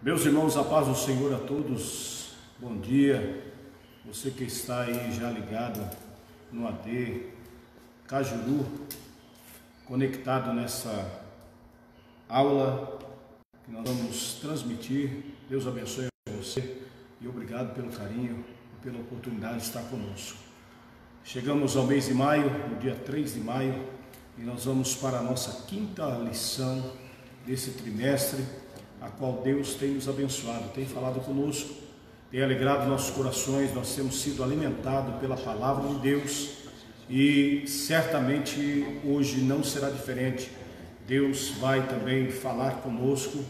Meus irmãos, a paz do Senhor a todos, bom dia. Você que está aí já ligado no AD Cajuru, conectado nessa aula que nós vamos transmitir. Deus abençoe você e obrigado pelo carinho e pela oportunidade de estar conosco. Chegamos ao mês de maio, no dia 3 de maio, e nós vamos para a nossa quinta lição desse trimestre, a qual Deus tem nos abençoado, tem falado conosco, tem alegrado nossos corações. Nós temos sido alimentados pela palavra de Deus e certamente hoje não será diferente. Deus vai também falar conosco,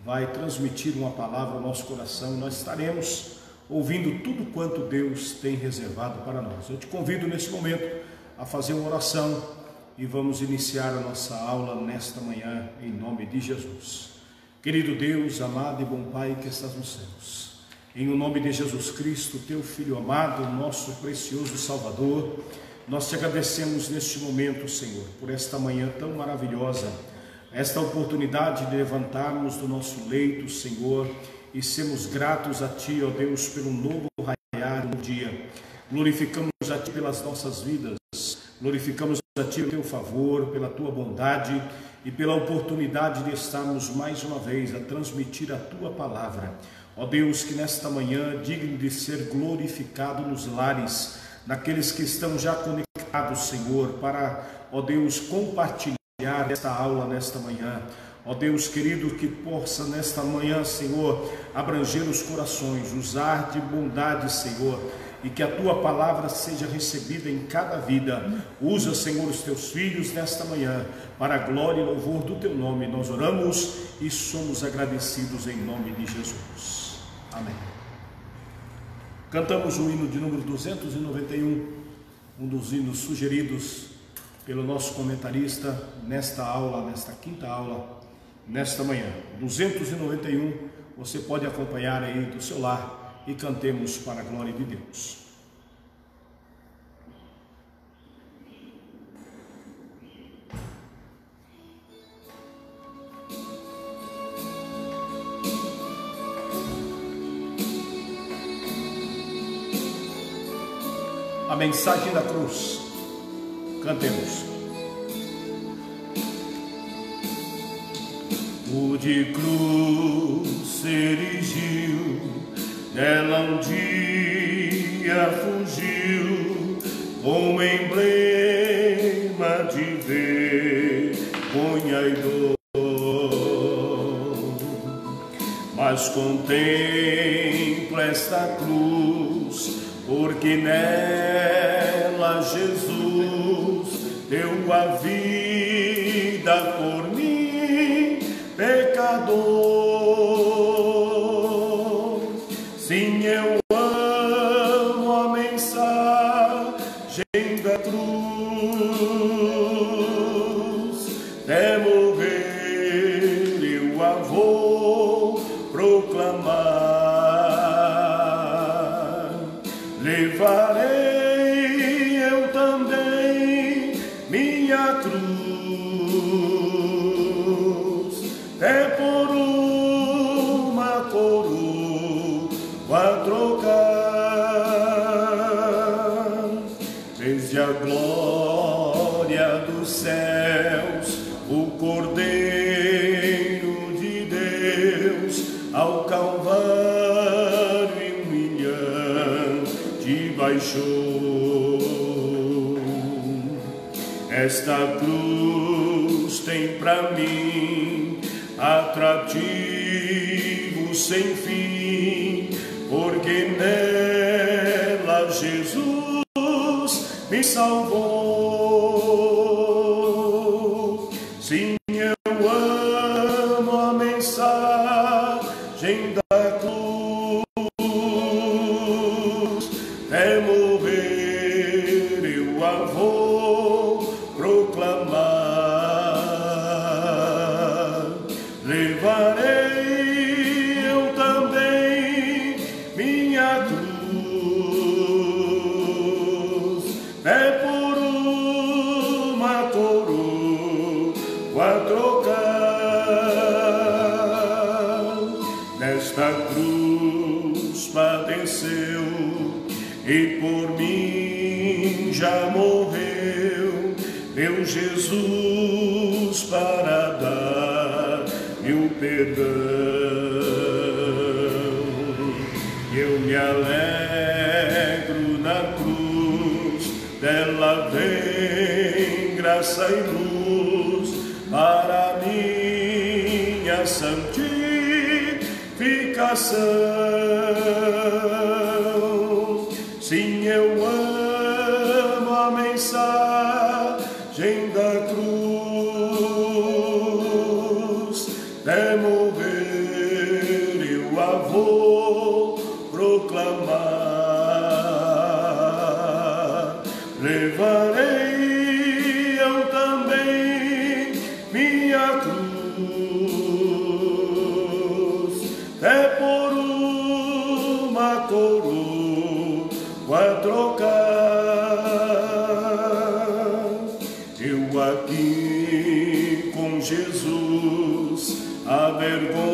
vai transmitir uma palavra ao nosso coração e nós estaremos ouvindo tudo quanto Deus tem reservado para nós. Eu te convido nesse momento a fazer uma oração e vamos iniciar a nossa aula nesta manhã em nome de Jesus. Querido Deus, amado e bom Pai que estás nos céus, em o nome de Jesus Cristo, teu Filho amado, nosso precioso Salvador, nós te agradecemos neste momento, Senhor, por esta manhã tão maravilhosa, esta oportunidade de levantarmos do nosso leito, Senhor, e sermos gratos a Ti, ó Deus, pelo novo raiar do dia. Glorificamos a Ti pelas nossas vidas, glorificamos a Ti pelo Teu favor, pela Tua bondade e pela oportunidade de estarmos mais uma vez a transmitir a Tua palavra. Ó Deus, que nesta manhã, digno de ser glorificado nos lares, naqueles que estão já conectados, Senhor, para, ó Deus, compartilhar esta aula nesta manhã. Ó Deus querido, que possa nesta manhã, Senhor, abranger os corações, usar de bondade, Senhor, e que a Tua palavra seja recebida em cada vida. Usa, Senhor, os Teus filhos nesta manhã, para a glória e louvor do Teu nome. Nós oramos e somos agradecidos em nome de Jesus. Amém. Cantamos o hino de número 291, um dos hinos sugeridos pelo nosso comentarista nesta aula, nesta quinta aula, nesta manhã. 291, você pode acompanhar aí do seu lar e cantemos para a glória de Deus. A mensagem da cruz. Cantemos. O de cruz se erigiu, dela um dia fugiu, como emblema de vergonha e dor. Mas contempla esta cruz, porque nela Jesus deu a vida por mim, pecador. Sim, eu amo a mensagem da cruz, até morrer eu a vou proclamar. Levarei eu também minha cruz, até por uma coroa trocar. Desde a glória dos céus, o Cordeiro de Deus, ao Calvário humilhante baixou. Esta cruz tem para mim atrativo sem fim, porque nela Jesus me salvou. Sim, eu amo a mensagem da cruz, até morrer eu a vou proclamar. Levarei eu também minha cruz, é por uma coroa trocar. nesta cruz padeceu e por mim já morreu, meu Jesus, para dar-me o perdão. Eu me alegro na cruz, dela vem graça e luz para minha santificação. Sim, eu amo a mensagem da cruz, até morrer eu a vou proclamar. Levarei eu também minha cruz, é por uma coroa trocar. Eu aqui com Jesus, a vergonha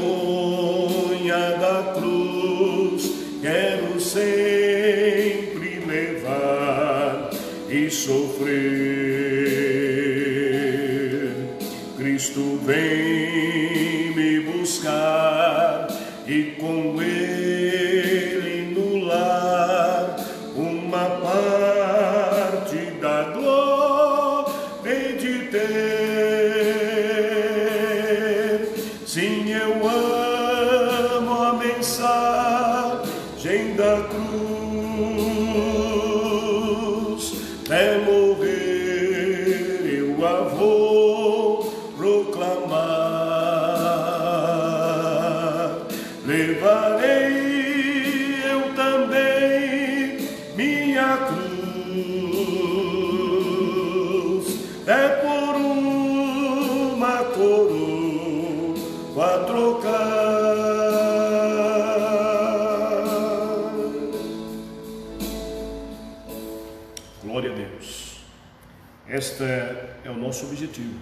da cruz, quero sempre levar e sofrer. Cristo vem me buscar e com Ele no lar uma parte da glória de ter. Sim, eu amo a mensagem da cruz, até morrer eu a vou proclamar. Levarei eu também minha cruz, é por uma coroa trocar. Glória a Deus. Este é o nosso objetivo,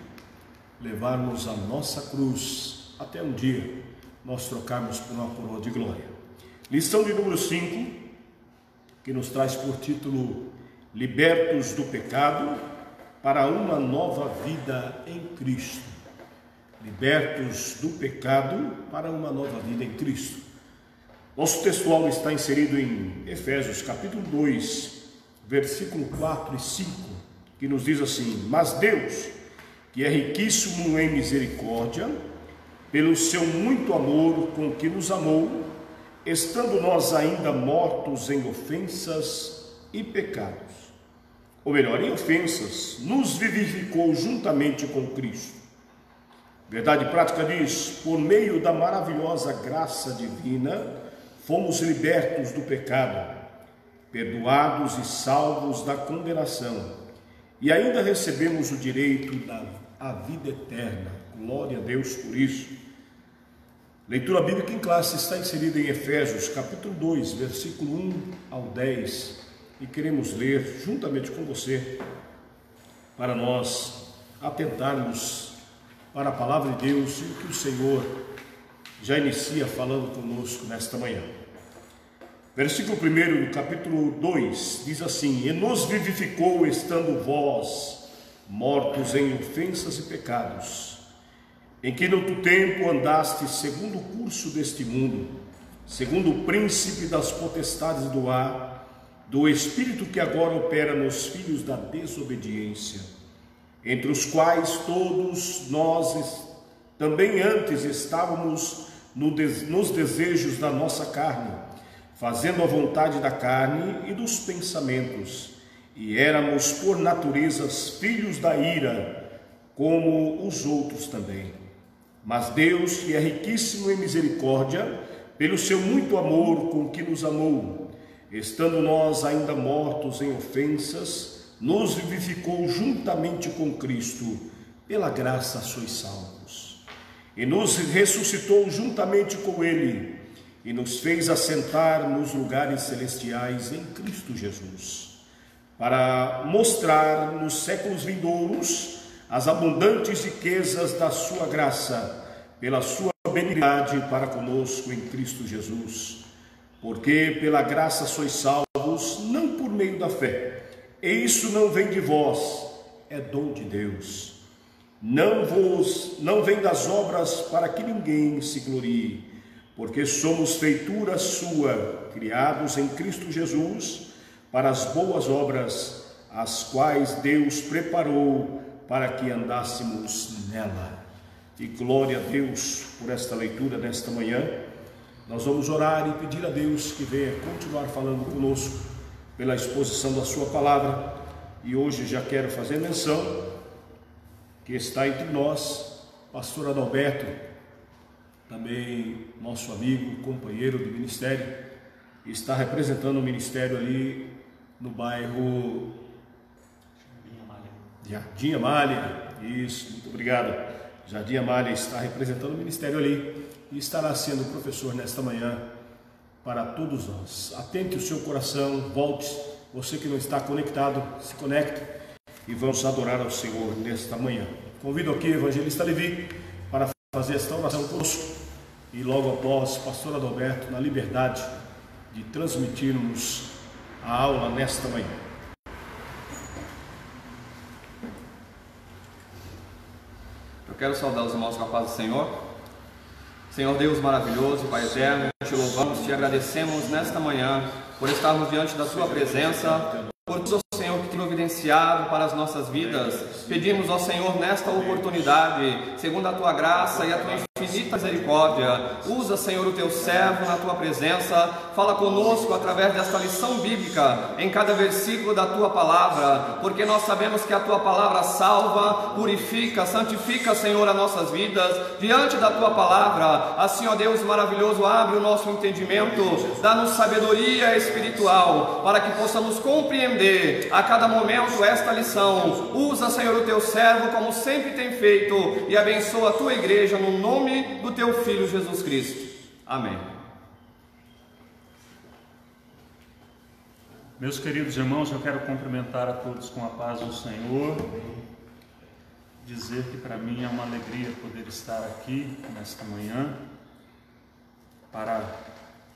levarmos a nossa cruz até um dia nós trocarmos por uma coroa de glória. Lição de número 5, que nos traz por título Libertos do pecado para uma nova vida em Cristo. Libertos do pecado para uma nova vida em Cristo. Nosso textual está inserido em Efésios capítulo 2, versículo 4 e 5, que nos diz assim: mas Deus, que é riquíssimo em misericórdia, pelo seu muito amor com que nos amou, estando nós ainda mortos em ofensas e pecados, ou melhor, em ofensas, nos vivificou juntamente com Cristo. Verdade prática diz: por meio da maravilhosa graça divina, fomos libertos do pecado, perdoados e salvos da condenação, e ainda recebemos o direito da vida eterna. Glória a Deus por isso. Leitura bíblica em classe está inserida em Efésios capítulo 2, versículo 1 ao 10, e queremos ler juntamente com você, para nós atentarmos para a palavra de Deus e o que o Senhor já inicia falando conosco nesta manhã. Versículo 1 do capítulo 2 diz assim: e nos vivificou, estando vós mortos em ofensas e pecados, em que no outro tempo andastes segundo o curso deste mundo, segundo o príncipe das potestades do ar, do espírito que agora opera nos filhos da desobediência, entre os quais todos nós também antes estávamos nos desejos da nossa carne, fazendo a vontade da carne e dos pensamentos, e éramos por naturezas filhos da ira, como os outros também. Mas Deus, que é riquíssimo em misericórdia, pelo seu muito amor com que nos amou, estando nós ainda mortos em ofensas, nos vivificou juntamente com Cristo, pela graça sois salvos, e nos ressuscitou juntamente com Ele, e nos fez assentar nos lugares celestiais em Cristo Jesus, para mostrar nos séculos vindouros as abundantes riquezas da sua graça, pela sua benignidade para conosco em Cristo Jesus. Porque pela graça sois salvos, não por meio da fé. E isso não vem de vós, é dom de Deus. Não vem das obras para que ninguém se glorie, porque somos feitura sua, criados em Cristo Jesus, para as boas obras, as quais Deus preparou para que andássemos nela. E glória a Deus por esta leitura nesta manhã. Nós vamos orar e pedir a Deus que venha continuar falando conosco pela exposição da sua palavra. E hoje já quero fazer menção que está entre nós, pastor Adalberto, também nosso amigo, companheiro do ministério, está representando o ministério ali no bairro Jardim Amália. Isso, muito obrigado. Jardim Amália está representando o ministério ali e estará sendo professor nesta manhã para todos nós. Atente o seu coração, volte, você que não está conectado, se conecte e vamos adorar ao Senhor nesta manhã. Convido aqui o evangelista Levi para fazer esta oração conosco e logo após, pastor Adalberto, na liberdade de transmitirmos a aula nesta manhã. Eu quero saudar os irmãos com a paz do Senhor. Senhor Deus maravilhoso, Pai eterno, te louvamos, te agradecemos nesta manhã por estarmos diante da Sua presença, por tudo, Senhor, que tem providenciado para as nossas vidas. Pedimos ao Senhor nesta oportunidade, segundo a Tua graça e a Tua infinita misericórdia, usa, Senhor, o Teu servo na Tua presença, fala conosco através desta lição bíblica, em cada versículo da Tua palavra, porque nós sabemos que a Tua palavra salva, purifica, santifica, Senhor, as nossas vidas, diante da Tua palavra. Assim, ó Deus maravilhoso, abre o nosso entendimento, dá-nos sabedoria espiritual, para que possamos compreender a cada momento esta lição. Usa, Senhor, o Teu servo como sempre tem feito, e abençoa a Tua igreja no nome do Teu Filho Jesus Cristo. Amém. Meus queridos irmãos, eu quero cumprimentar a todos com a paz do Senhor, dizer que para mim é uma alegria poder estar aqui nesta manhã para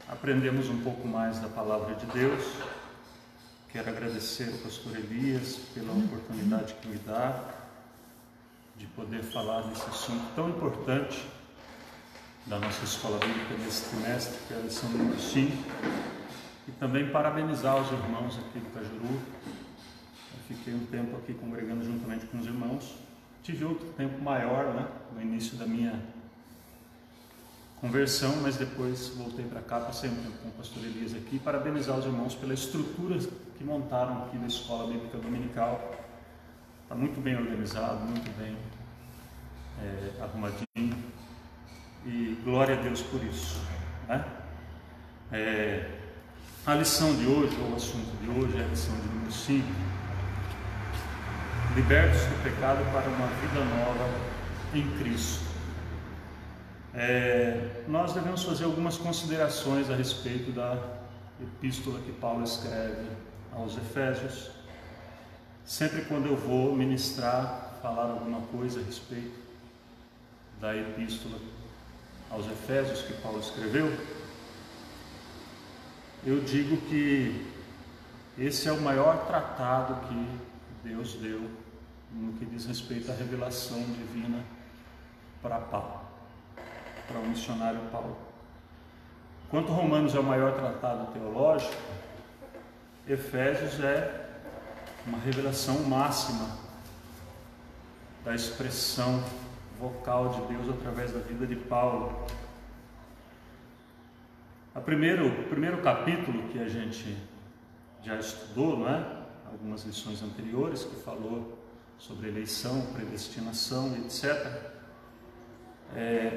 aprendermos um pouco mais da palavra de Deus. Quero agradecer ao pastor Elias pela oportunidade que me dá de poder falar nesse assunto tão importante da nossa escola bíblica nesse trimestre, que é a lição número 5, e também parabenizar os irmãos aqui do Cajuru. Eu fiquei um tempo aqui congregando juntamente com os irmãos, tive outro tempo maior, no início da minha conversão, mas depois voltei para cá, passei um tempo com o pastor Elias aqui, parabenizar os irmãos pela estrutura que montaram aqui na escola bíblica dominical. Está muito bem organizado, muito bem arrumadinho, e glória a Deus por isso, A lição de hoje, ou o assunto de hoje, é a lição de número 5, libertos do pecado para uma vida nova em Cristo. Nós devemos fazer algumas considerações a respeito da epístola que Paulo escreve aos Efésios. Sempre quando eu vou ministrar, falar alguma coisa a respeito da epístola aos Efésios que Paulo escreveu, eu digo que esse é o maior tratado que Deus deu no que diz respeito à revelação divina para Paulo, para o missionário Paulo. Enquanto Romanos é o maior tratado teológico, Efésios é uma revelação máxima da expressão vocal de Deus através da vida de Paulo. O primeiro capítulo que a gente já estudou, algumas lições anteriores, que falou sobre eleição, predestinação, etc.,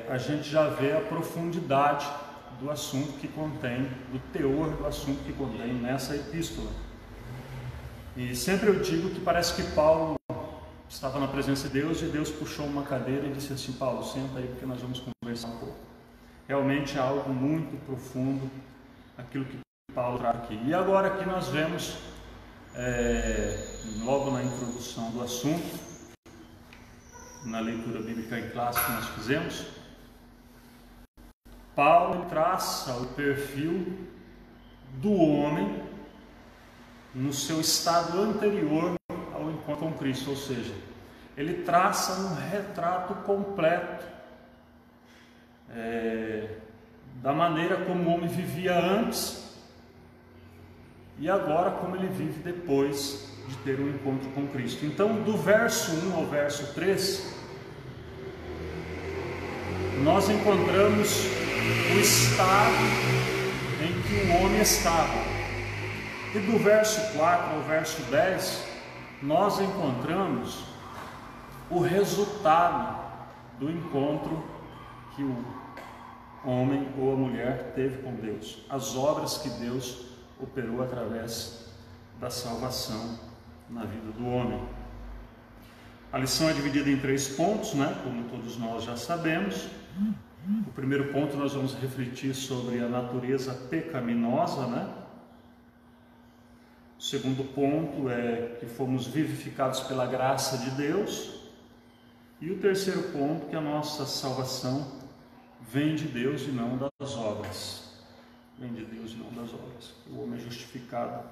a gente já vê a profundidade do assunto que contém, do teor do assunto que contém nessa epístola. E sempre eu digo que parece que Paulo estava na presença de Deus e Deus puxou uma cadeira e disse assim: Paulo, senta aí porque nós vamos conversar um pouco. Realmente é algo muito profundo aquilo que Paulo traz aqui. E agora aqui nós vemos, logo na introdução do assunto, na leitura bíblica em classe que nós fizemos, Paulo traça o perfil do homem no seu estado anterior ao encontro com Cristo, ou seja, ele traça um retrato completo da maneira como o homem vivia antes e agora como ele vive depois de ter um encontro com Cristo. Então, do verso 1 ao verso 3, nós encontramos o estado em que o homem estava. E do verso 4 ao verso 10, nós encontramos o resultado do encontro que o homem ou a mulher teve com Deus, as obras que Deus operou através da salvação na vida do homem. A lição é dividida em 3 pontos, né? Como todos nós já sabemos. O primeiro ponto nós vamos refletir sobre a natureza pecaminosa, né? O segundo ponto é que fomos vivificados pela graça de Deus. E o terceiro ponto, que a nossa salvação vem de Deus e não das obras. Vem de Deus e não das obras. O homem é justificado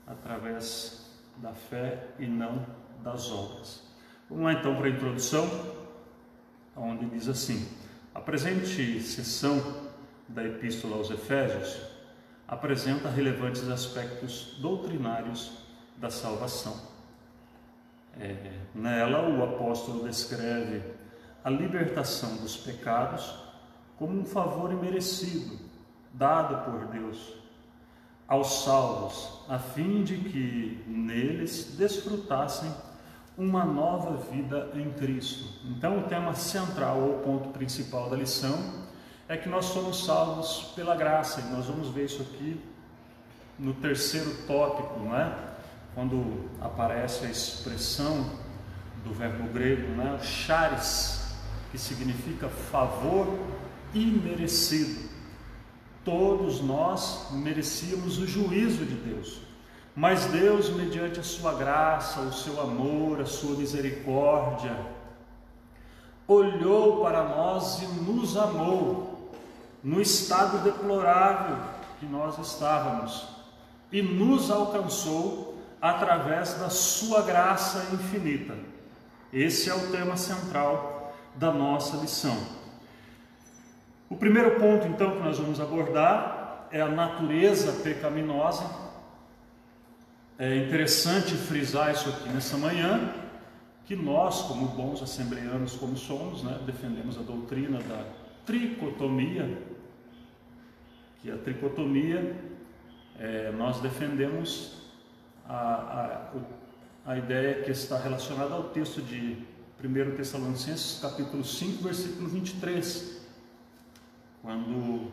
através da fé e não das obras. Vamos lá então para a introdução, onde diz assim: a presente sessão da Epístola aos Efésios apresenta relevantes aspectos doutrinários da salvação. Nela, o apóstolo descreve a libertação dos pecados como um favor imerecido, dado por Deus aos salvos, a fim de que neles desfrutassem uma nova vida em Cristo. Então, o tema central, ou ponto principal da lição, é que nós somos salvos pela graça, e nós vamos ver isso aqui no terceiro tópico, não é? Quando aparece a expressão do verbo grego, né? Charis, que significa favor imerecido. Todos nós merecíamos o juízo de Deus, mas Deus, mediante a sua graça, o seu amor, a sua misericórdia, olhou para nós e nos amou no estado deplorável que nós estávamos e nos alcançou através da sua graça infinita. Esse é o tema central da nossa lição. O primeiro ponto, então, que nós vamos abordar é a natureza pecaminosa. É interessante frisar isso aqui nessa manhã, que nós, como bons assembleanos como somos, né, defendemos a doutrina da tricotomia, que a tricotomia, nós defendemos a ideia que está relacionada ao texto de 1 Tessalonicenses, capítulo 5, versículo 23, quando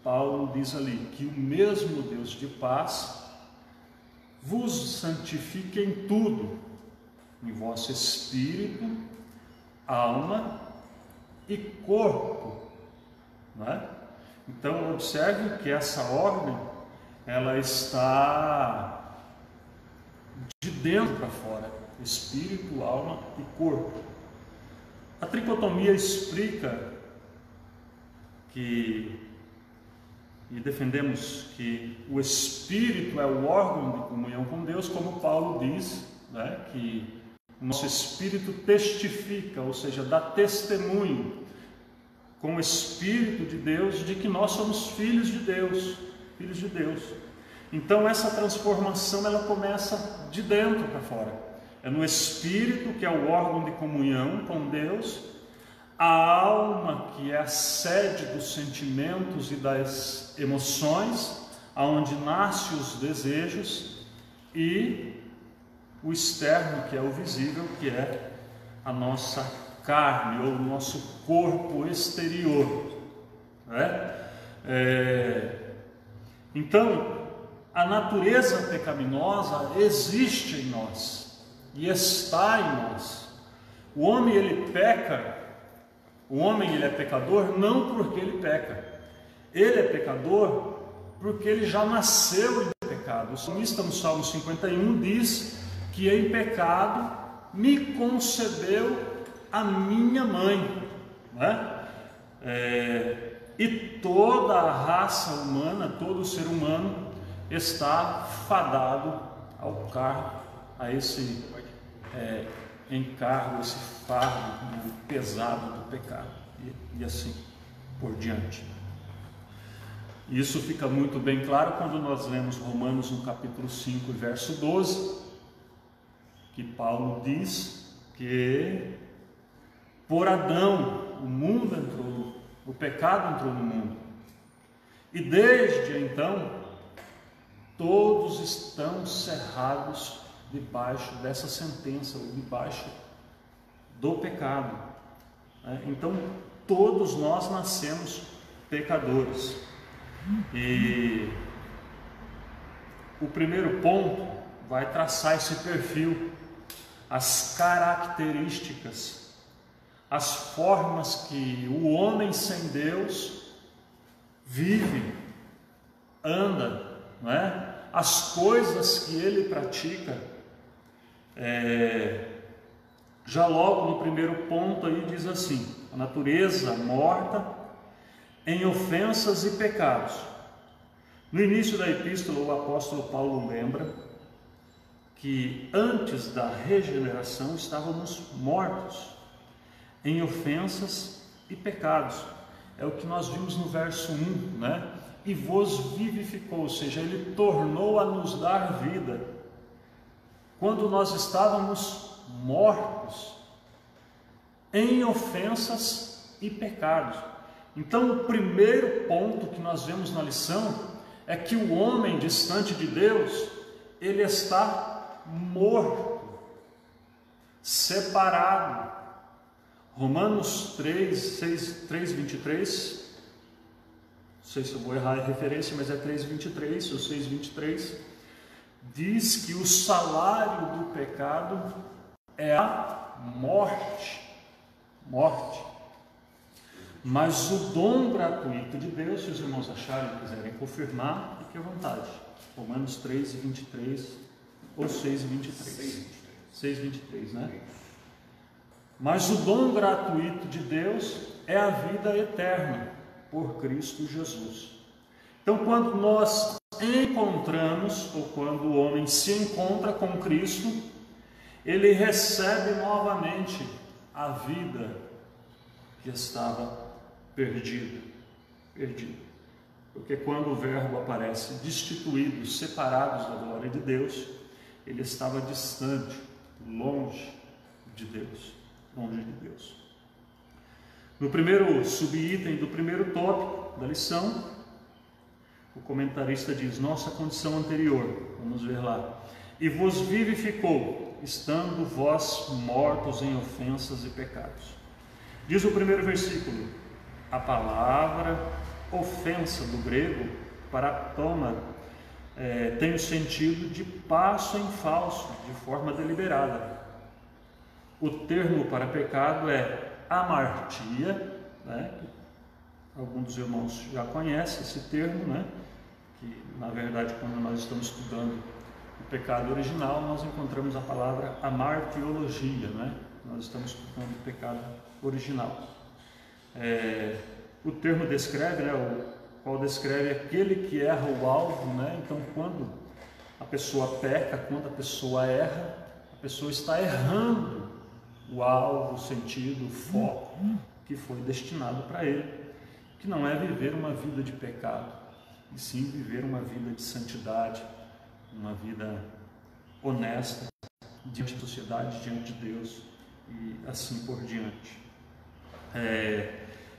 Paulo diz ali que o mesmo Deus de paz vos santifique em tudo, em vosso espírito, alma e corpo, não é? Então observe que essa ordem, ela está de dentro para fora, espírito, alma e corpo. A tricotomia explica que, e defendemos que o espírito é o órgão de comunhão com Deus, como Paulo diz, né, que o nosso espírito testifica, ou seja, dá testemunho com o Espírito de Deus de que nós somos filhos de Deus, filhos de Deus. Então essa transformação, ela começa de dentro para fora. É no espírito, que é o órgão de comunhão com Deus, a alma, que é a sede dos sentimentos e das emoções, aonde nascem os desejos, e o externo, que é o visível, que é a nossa carne, ou o nosso corpo exterior, né? Então, a natureza pecaminosa existe em nós e está em nós. O homem, ele peca, o homem, ele é pecador não porque ele peca, ele é pecador porque ele já nasceu em pecado. O salmista, no Salmo 51, diz que em pecado me concebeu a minha mãe, né? E toda a raça humana, todo o ser humano está fadado ao cargo, a esse encargo, esse fardo pesado do pecado, e assim por diante. Isso fica muito bem claro quando nós lemos Romanos no capítulo 5, verso 12, que Paulo diz que por Adão o mundo entrou, o pecado entrou no mundo, e desde então todos estão cerrados debaixo dessa sentença, ou debaixo do pecado. Então todos nós nascemos pecadores. E o primeiro ponto vai traçar esse perfil, as características, as formas que o homem sem Deus vive, anda, não é? As coisas que ele pratica. Já logo no primeiro ponto aí diz assim: a natureza morta em ofensas e pecados. No início da epístola, o apóstolo Paulo lembra que antes da regeneração estávamos mortos em ofensas e pecados. É o que nós vimos no verso 1, né? E vos vivificou, ou seja, ele tornou a nos dar vida quando nós estávamos mortos em ofensas e pecados. Então, o primeiro ponto que nós vemos na lição é que o homem distante de Deus, ele está morto, separado. Romanos 3:23, não sei se eu vou errar a referência, mas é 3:23 ou 6:23, diz que o salário do pecado é a morte. Mas o dom gratuito de Deus, se os irmãos acharem e quiserem confirmar, fique à vontade. Romanos 3:23 ou 6:23. 6:23, né? Mas o dom gratuito de Deus é a vida eterna por Cristo Jesus. Então, quando nós encontramos, ou quando o homem se encontra com Cristo, ele recebe novamente a vida que estava perdida. Porque quando o verbo aparece destituídos, separados da glória de Deus, ele estava distante, longe de Deus. No primeiro subitem do primeiro tópico da lição, o comentarista diz: nossa condição anterior, vamos ver lá. E vos vivificou, estando vós mortos em ofensas e pecados. Diz o primeiro versículo: a palavra ofensa do grego, paratoma, tem o sentido de passo em falso, de forma deliberada. O termo para pecado é amartia, né? Alguns dos irmãos já conhecem esse termo, né? Que na verdade, quando nós estamos estudando o pecado original, nós encontramos a palavra amartiologia, né? Nós estamos estudando o pecado original. O termo descreve, qual descreve aquele que erra o alvo, né? Então, quando a pessoa peca, quando a pessoa erra, a pessoa está errando o alvo, o sentido, o foco que foi destinado para ele, que não é viver uma vida de pecado, e sim viver uma vida de santidade, uma vida honesta diante da sociedade, diante de Deus e assim por diante.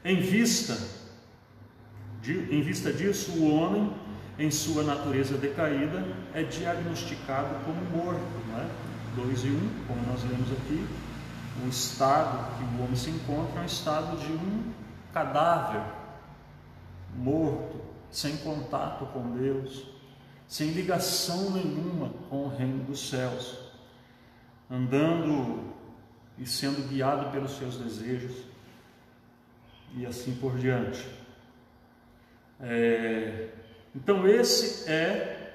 Em vista disso, o homem, em sua natureza decaída, é diagnosticado como morto, não é? 2:1, como nós lemos aqui, o estado que o homem se encontra é um estado de um cadáver, morto, sem contato com Deus, sem ligação nenhuma com o reino dos céus, andando e sendo guiado pelos seus desejos, e assim por diante. Então esse é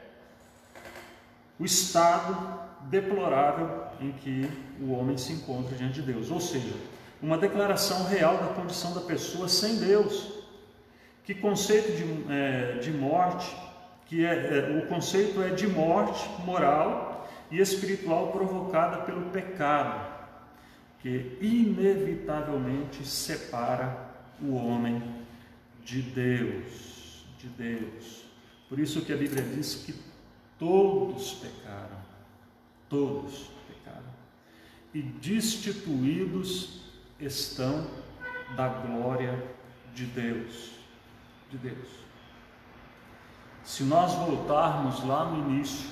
o estado deplorável em que o homem se encontra diante de Deus, ou seja, uma declaração real da condição da pessoa sem Deus, Que conceito de morte, o conceito é de morte moral e espiritual provocada pelo pecado, que inevitavelmente separa o homem de Deus, Por isso que a Bíblia diz que todos pecaram, e destituídos estão da glória de Deus. Se nós voltarmos lá no início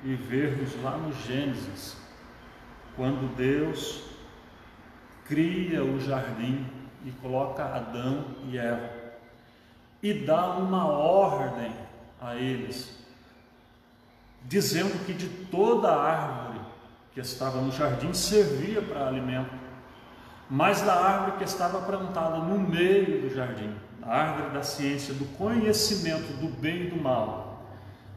e vermos lá no Gênesis, quando Deus cria o jardim e coloca Adão e Eva e dá uma ordem a eles, dizendo que de toda a árvore que estava no jardim servia para alimento, mas da árvore que estava plantada no meio do jardim, a árvore da ciência, do conhecimento do bem e do mal,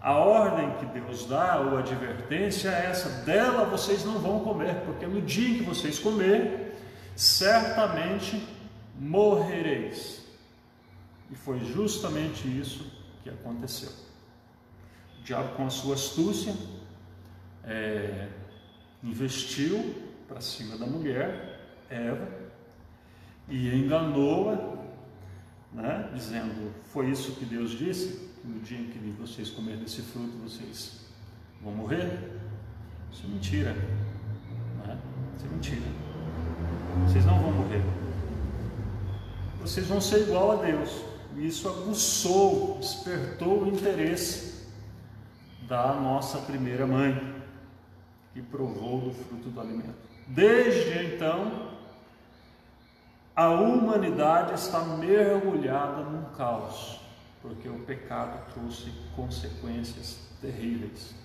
a ordem que Deus dá, ou a advertência é essa: dela vocês não vão comer, porque no dia em que vocês comerem, certamente morrereis. E foi justamente isso que aconteceu. O diabo, com a sua astúcia, investiu para cima da mulher, Eva, e enganou-a, dizendo: foi isso que Deus disse, que no dia em que vocês comerem desse fruto vocês vão morrer? Isso é mentira, isso é mentira. Vocês não vão morrer, vocês vão ser igual a Deus. E isso aguçou, despertou o interesse da nossa primeira mãe, que provou do fruto do alimento. Desde então, a humanidade está mergulhada num caos, porque o pecado trouxe consequências terríveis.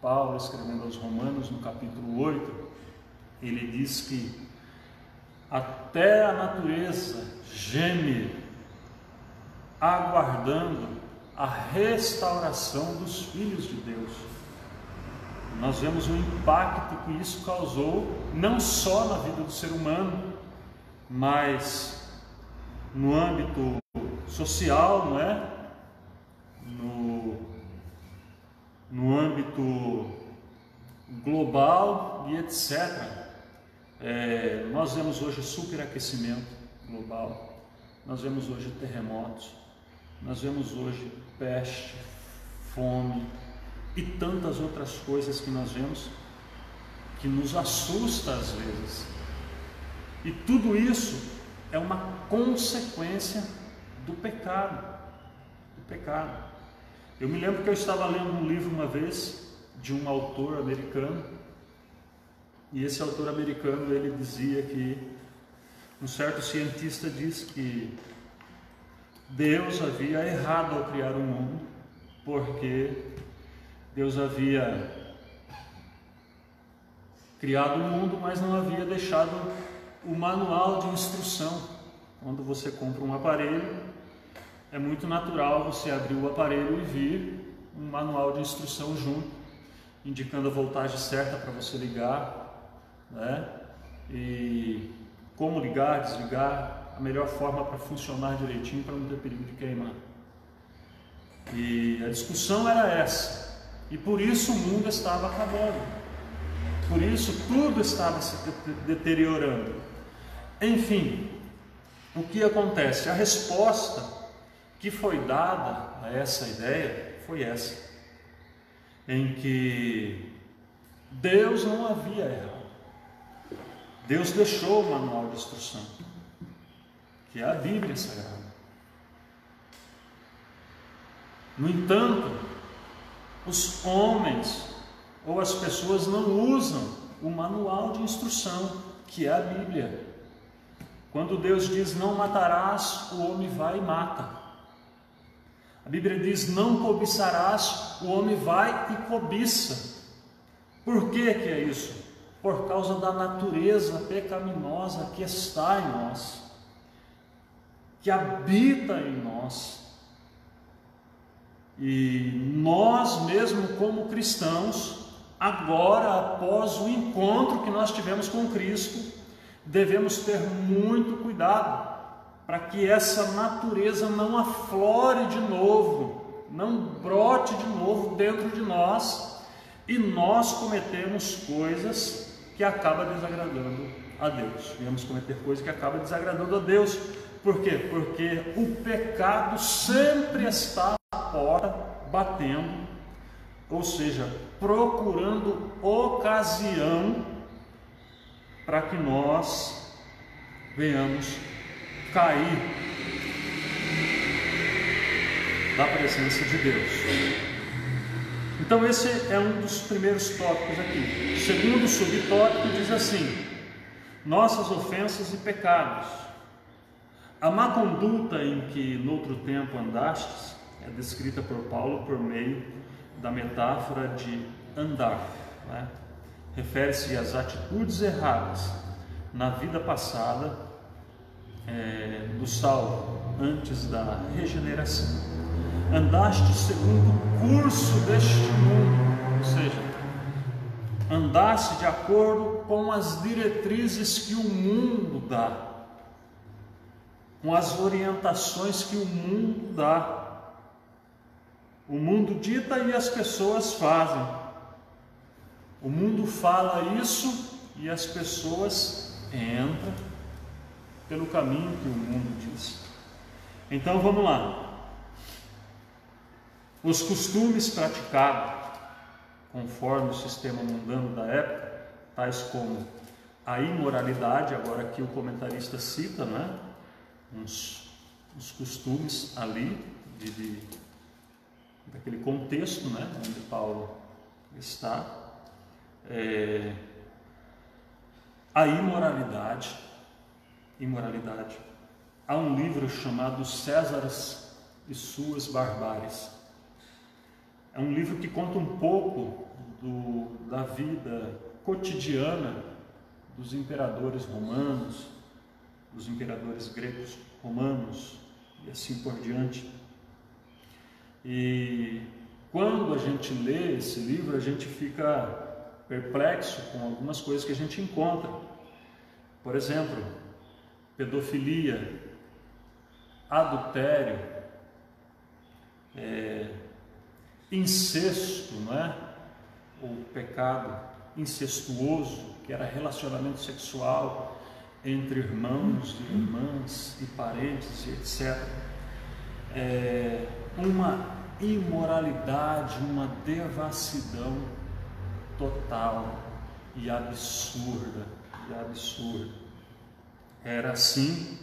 Paulo, escrevendo aos Romanos, no capítulo 8, ele diz que até a natureza geme, aguardando a restauração dos filhos de Deus. Nós vemos o impacto que isso causou, não só na vida do ser humano, mas no âmbito social, no âmbito global e etc. Nós vemos hoje superaquecimento global, nós vemos hoje terremotos, nós vemos hoje peste, fome e tantas outras coisas que nós vemos que nos assusta às vezes. E tudo isso é uma consequência do pecado. Eu me lembro que eu estava lendo um livro uma vez de um autor americano, e esse autor americano, ele dizia que um certo cientista disse que Deus havia errado ao criar o mundo, porque Deus havia criado o mundo, mas não havia deixado o manual de instrução. Quando você compra um aparelho, é muito natural você abrir o aparelho e vir um manual de instrução junto, indicando a voltagem certa para você ligar, e como ligar, desligar, a melhor forma para funcionar direitinho, para não ter perigo de queimar. E a discussão era essa, e por isso o mundo estava acabando, por isso tudo estava se deteriorando. Enfim, o que acontece? A resposta que foi dada a essa ideia foi essa, em que Deus não havia errado. Deus deixou o manual de instrução, que é a Bíblia Sagrada. No entanto, os homens ou as pessoas não usam o manual de instrução, que é a Bíblia. Quando Deus diz não matarás, o homem vai e mata. A Bíblia diz não cobiçarás, o homem vai e cobiça. Por que é isso? Por causa da natureza pecaminosa que está em nós, que habita em nós. E nós mesmo como cristãos, agora após o encontro que nós tivemos com Cristo, devemos ter muito cuidado, para que essa natureza não aflore de novo, não brote de novo dentro de nós, e nós cometemos coisas que acabam desagradando a Deus. Viemos cometer coisas que acabam desagradando a Deus. Por quê? Porque o pecado sempre está à porta, batendo, ou seja, procurando ocasião para que nós venhamos cair da presença de Deus. Então esse é um dos primeiros tópicos aqui. O segundo subtópico diz assim: nossas ofensas e pecados. A má conduta em que noutro tempo andastes é descrita por Paulo por meio da metáfora de andar, né? Refere-se às atitudes erradas na vida passada do salvo, antes da regeneração. Andaste segundo o curso deste mundo, ou seja, andaste de acordo com as diretrizes que o mundo dá, com as orientações que o mundo dá. O mundo dita e as pessoas fazem. O mundo fala isso e as pessoas entram pelo caminho que o mundo diz. Então vamos lá. Os costumes praticados conforme o sistema mundano da época, tais como a imoralidade, agora aqui o comentarista cita, né, uns costumes ali daquele contexto, né, onde Paulo está. A imoralidade. Há um livro chamado Césares e suas barbáries. É um livro que conta um pouco da vida cotidiana dos imperadores romanos, dos imperadores gregos romanos e assim por diante. E quando a gente lê esse livro, a gente fica perplexo com algumas coisas que a gente encontra. Por exemplo, pedofilia, adultério, incesto, não é? O pecado incestuoso, que era relacionamento sexual entre irmãos e irmãs e parentes, etc. Uma imoralidade, uma devassidão total e absurda, Era assim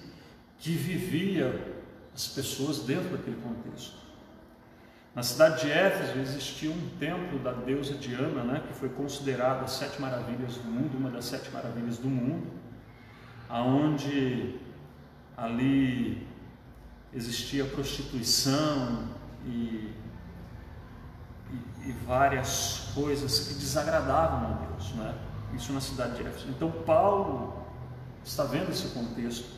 que vivia as pessoas dentro daquele contexto. Na cidade de Éfeso existia um templo da deusa Diana, né, que foi considerada as 7 maravilhas do mundo, uma das 7 maravilhas do mundo, aonde ali existia prostituição e várias coisas que desagradavam a Deus, né? Isso na cidade de Éfeso. Então Paulo está vendo esse contexto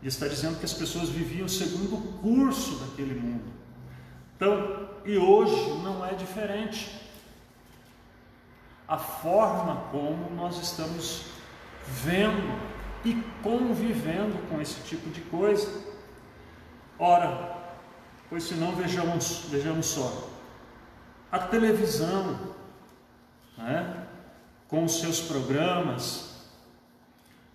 e está dizendo que as pessoas viviam segundo o curso daquele mundo. Então, e hoje não é diferente. A forma como nós estamos vendo e convivendo com esse tipo de coisa. Ora, pois senão vejamos só, a televisão, né, com os seus programas,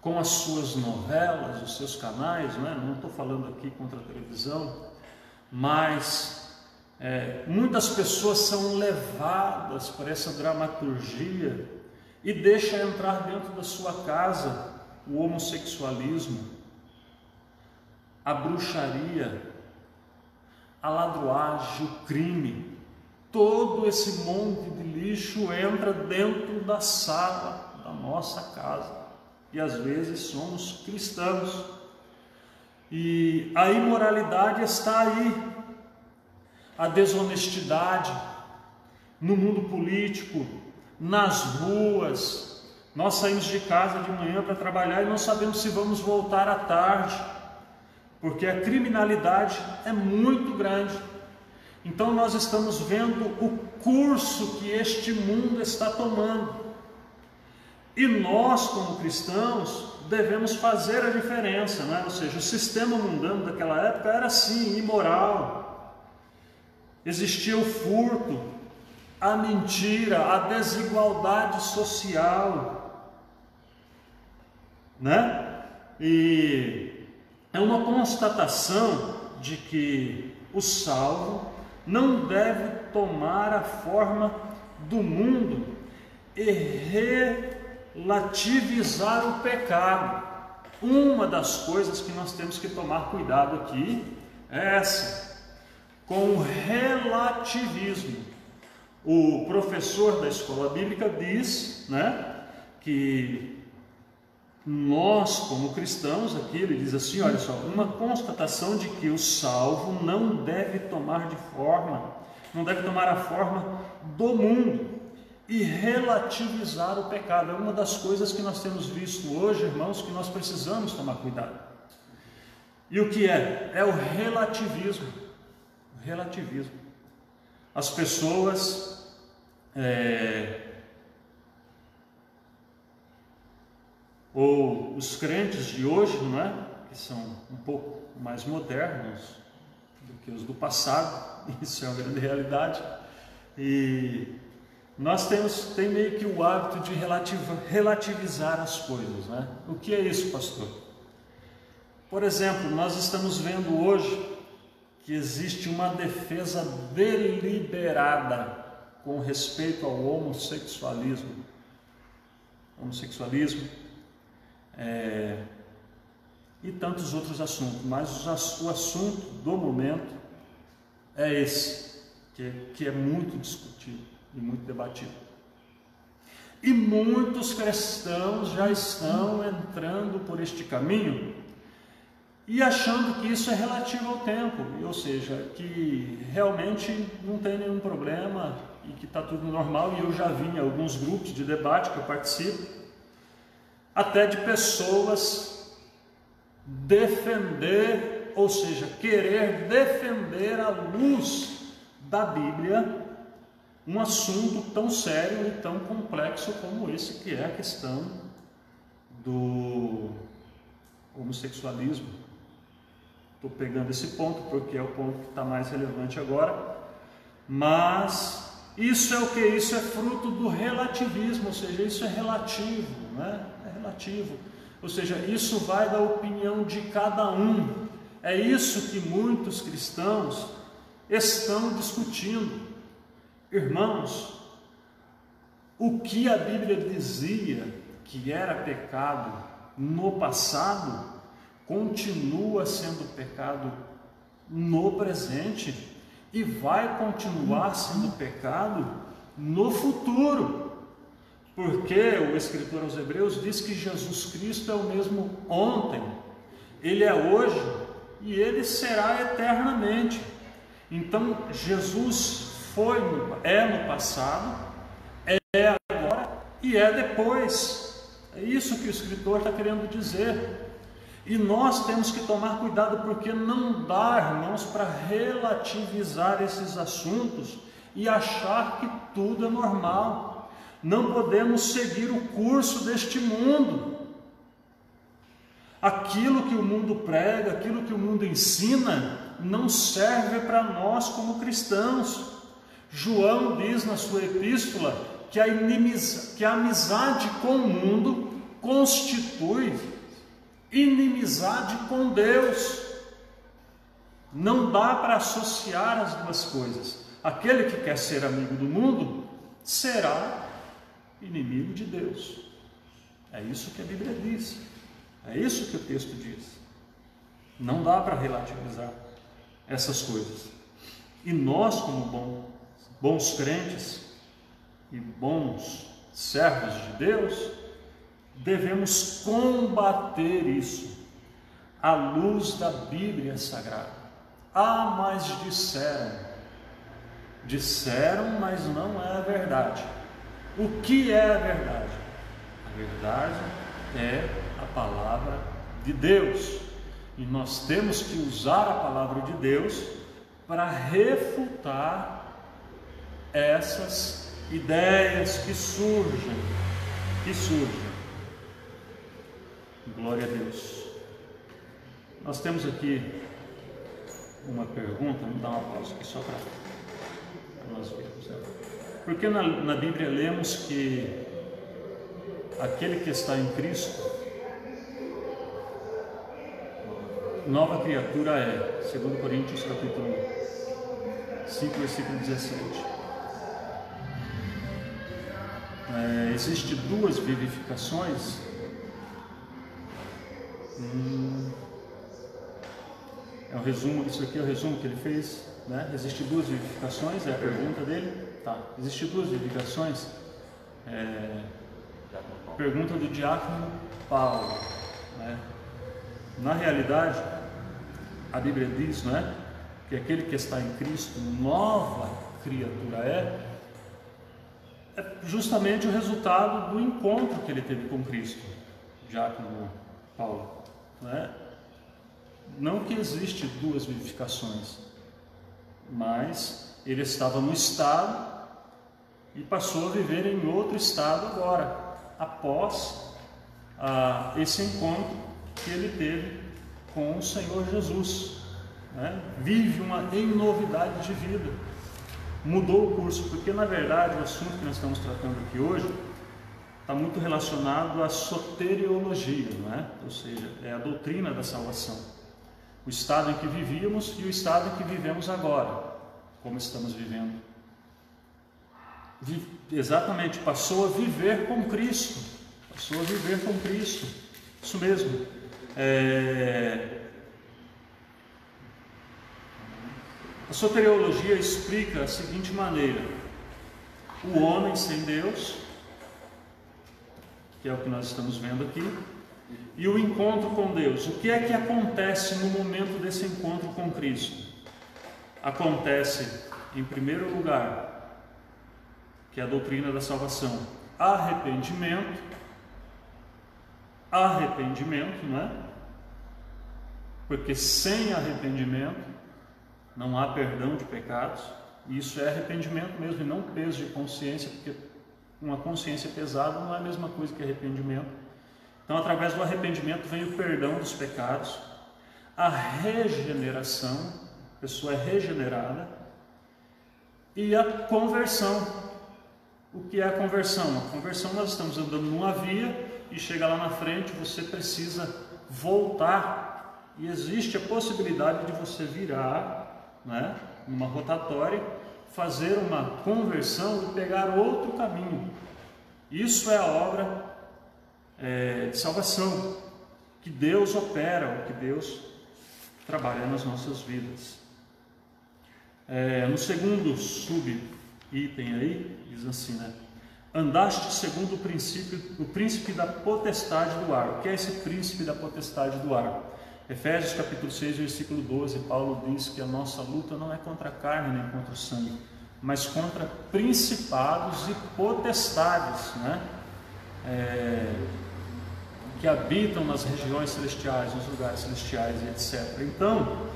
com as suas novelas, os seus canais, né? Não estou falando aqui contra a televisão, mas muitas pessoas são levadas por essa dramaturgia e deixa entrar dentro da sua casa o homossexualismo, a bruxaria, a ladruagem, o crime. Todo esse monte de lixo entra dentro da sala da nossa casa. E às vezes somos cristãos. E a imoralidade está aí. A desonestidade no mundo político, nas ruas. Nós saímos de casa de manhã para trabalhar e não sabemos se vamos voltar à tarde, porque a criminalidade é muito grande. Então nós estamos vendo o curso que este mundo está tomando. E nós, como cristãos, devemos fazer a diferença, né? Ou seja, o sistema mundano daquela época era assim, imoral. Existia o furto, a mentira, a desigualdade social, né? E é uma constatação de que o salvo não deve tomar a forma do mundo e relativizar o pecado. Uma das coisas que nós temos que tomar cuidado aqui é essa, com o relativismo. O professor da escola bíblica diz, né, que nós, como cristãos, aqui ele diz assim, olha só, uma constatação de que o salvo não deve tomar a forma do mundo e relativizar o pecado. É uma das coisas que nós temos visto hoje, irmãos, que nós precisamos tomar cuidado. E o que é? É o relativismo. O relativismo. As pessoas ou os crentes de hoje, não é? Que são um pouco mais modernos do que os do passado, isso é uma grande realidade, e nós tem meio que o hábito de relativizar as coisas, né? O que é isso, pastor? Por exemplo, nós estamos vendo hoje que existe uma defesa deliberada com respeito ao homossexualismo, e tantos outros assuntos, mas o assunto do momento é esse, que é muito discutido e muito debatido. E muitos cristãos já estão entrando por este caminho e achando que isso é relativo ao tempo, ou seja, que realmente não tem nenhum problema e que está tudo normal. E eu já vi em alguns grupos de debate que eu participo, até de pessoas defender, ou seja, querer defender à luz da Bíblia um assunto tão sério e tão complexo como esse, que é a questão do homossexualismo. Estou pegando esse ponto porque é o ponto que está mais relevante agora, mas isso é o que? Isso é fruto do relativismo, ou seja, isso é relativo, né? É relativo, ou seja, isso vai da opinião de cada um. É isso que muitos cristãos estão discutindo. Irmãos, o que a Bíblia dizia que era pecado no passado, continua sendo pecado no presente e vai continuar sendo pecado no futuro, porque o escritor aos Hebreus diz que Jesus Cristo é o mesmo ontem, Ele é hoje e Ele será eternamente. Então Jesus é no passado, é agora e é depois. É isso que o escritor está querendo dizer. E nós temos que tomar cuidado, porque não dá, irmãos, para relativizar esses assuntos e achar que tudo é normal. Não podemos seguir o curso deste mundo. Aquilo que o mundo prega, aquilo que o mundo ensina, não serve para nós como cristãos. João diz na sua epístola que a amizade com o mundo constitui inimizade com Deus. Não dá para associar as duas coisas. Aquele que quer ser amigo do mundo será inimigo de Deus. É isso que a Bíblia diz. É isso que o texto diz. Não dá para relativizar essas coisas. E nós, como bons crentes e bons servos de Deus, devemos combater isso à luz da Bíblia Sagrada. Ah, mas disseram, mas não é a verdade. O que é a verdade? A verdade é a palavra de Deus, e nós temos que usar a palavra de Deus para refutar essas ideias que surgem. Glória a Deus. Nós temos aqui uma pergunta, vamos dar uma pausa aqui só para nós vermos. Né? Porque na Bíblia lemos que aquele que está em Cristo, nova criatura é, 2 Coríntios capítulo 5, versículo 17. Existem duas vivificações. É um resumo, isso aqui é o resumo que ele fez, né? Existem duas vivificações, é a pergunta dele. Tá. Existem duas vivificações. Pergunta do diácono Paulo, né? Na realidade, a Bíblia diz, né, que aquele que está em Cristo, nova criatura é justamente o resultado do encontro que ele teve com Cristo, diácono Paulo, né? Não que existe duas vivificações, mas ele estava no estado e passou a viver em outro estado agora, após esse encontro que ele teve com o Senhor Jesus, né? Vive em novidade de vida, mudou o curso, porque na verdade o assunto que nós estamos tratando aqui hoje está muito relacionado à soteriologia, né? Ou seja, é a doutrina da salvação, o estado em que vivíamos e o estado em que vivemos agora, como estamos vivendo. Exatamente, passou a viver com Cristo, passou a viver com Cristo, isso mesmo. A soteriologia explica a seguinte maneira: o homem sem Deus, que é o que nós estamos vendo aqui, e o encontro com Deus. O que é que acontece no momento desse encontro com Cristo? Acontece, em primeiro lugar, que é a doutrina da salvação, arrependimento, não é? Porque sem arrependimento não há perdão de pecados. Isso é arrependimento mesmo, e não peso de consciência, porque uma consciência pesada não é a mesma coisa que arrependimento. Então, através do arrependimento vem o perdão dos pecados, a regeneração, a pessoa é regenerada, e a conversão. O que é a conversão? A conversão, nós estamos andando numa via e chega lá na frente, você precisa voltar, e existe a possibilidade de você virar, né, numa rotatória, fazer uma conversão e pegar outro caminho. Isso é a obra de salvação que Deus opera, o que Deus trabalha nas nossas vidas. No segundo subitem aí, diz assim, né? Andaste segundo o príncipe da potestade do ar. O que é esse príncipe da potestade do ar? Efésios capítulo 6, versículo 12, Paulo diz que a nossa luta não é contra a carne nem contra o sangue, mas contra principados e potestades, né? Que habitam nas regiões celestiais, nos lugares celestiais, etc. Então,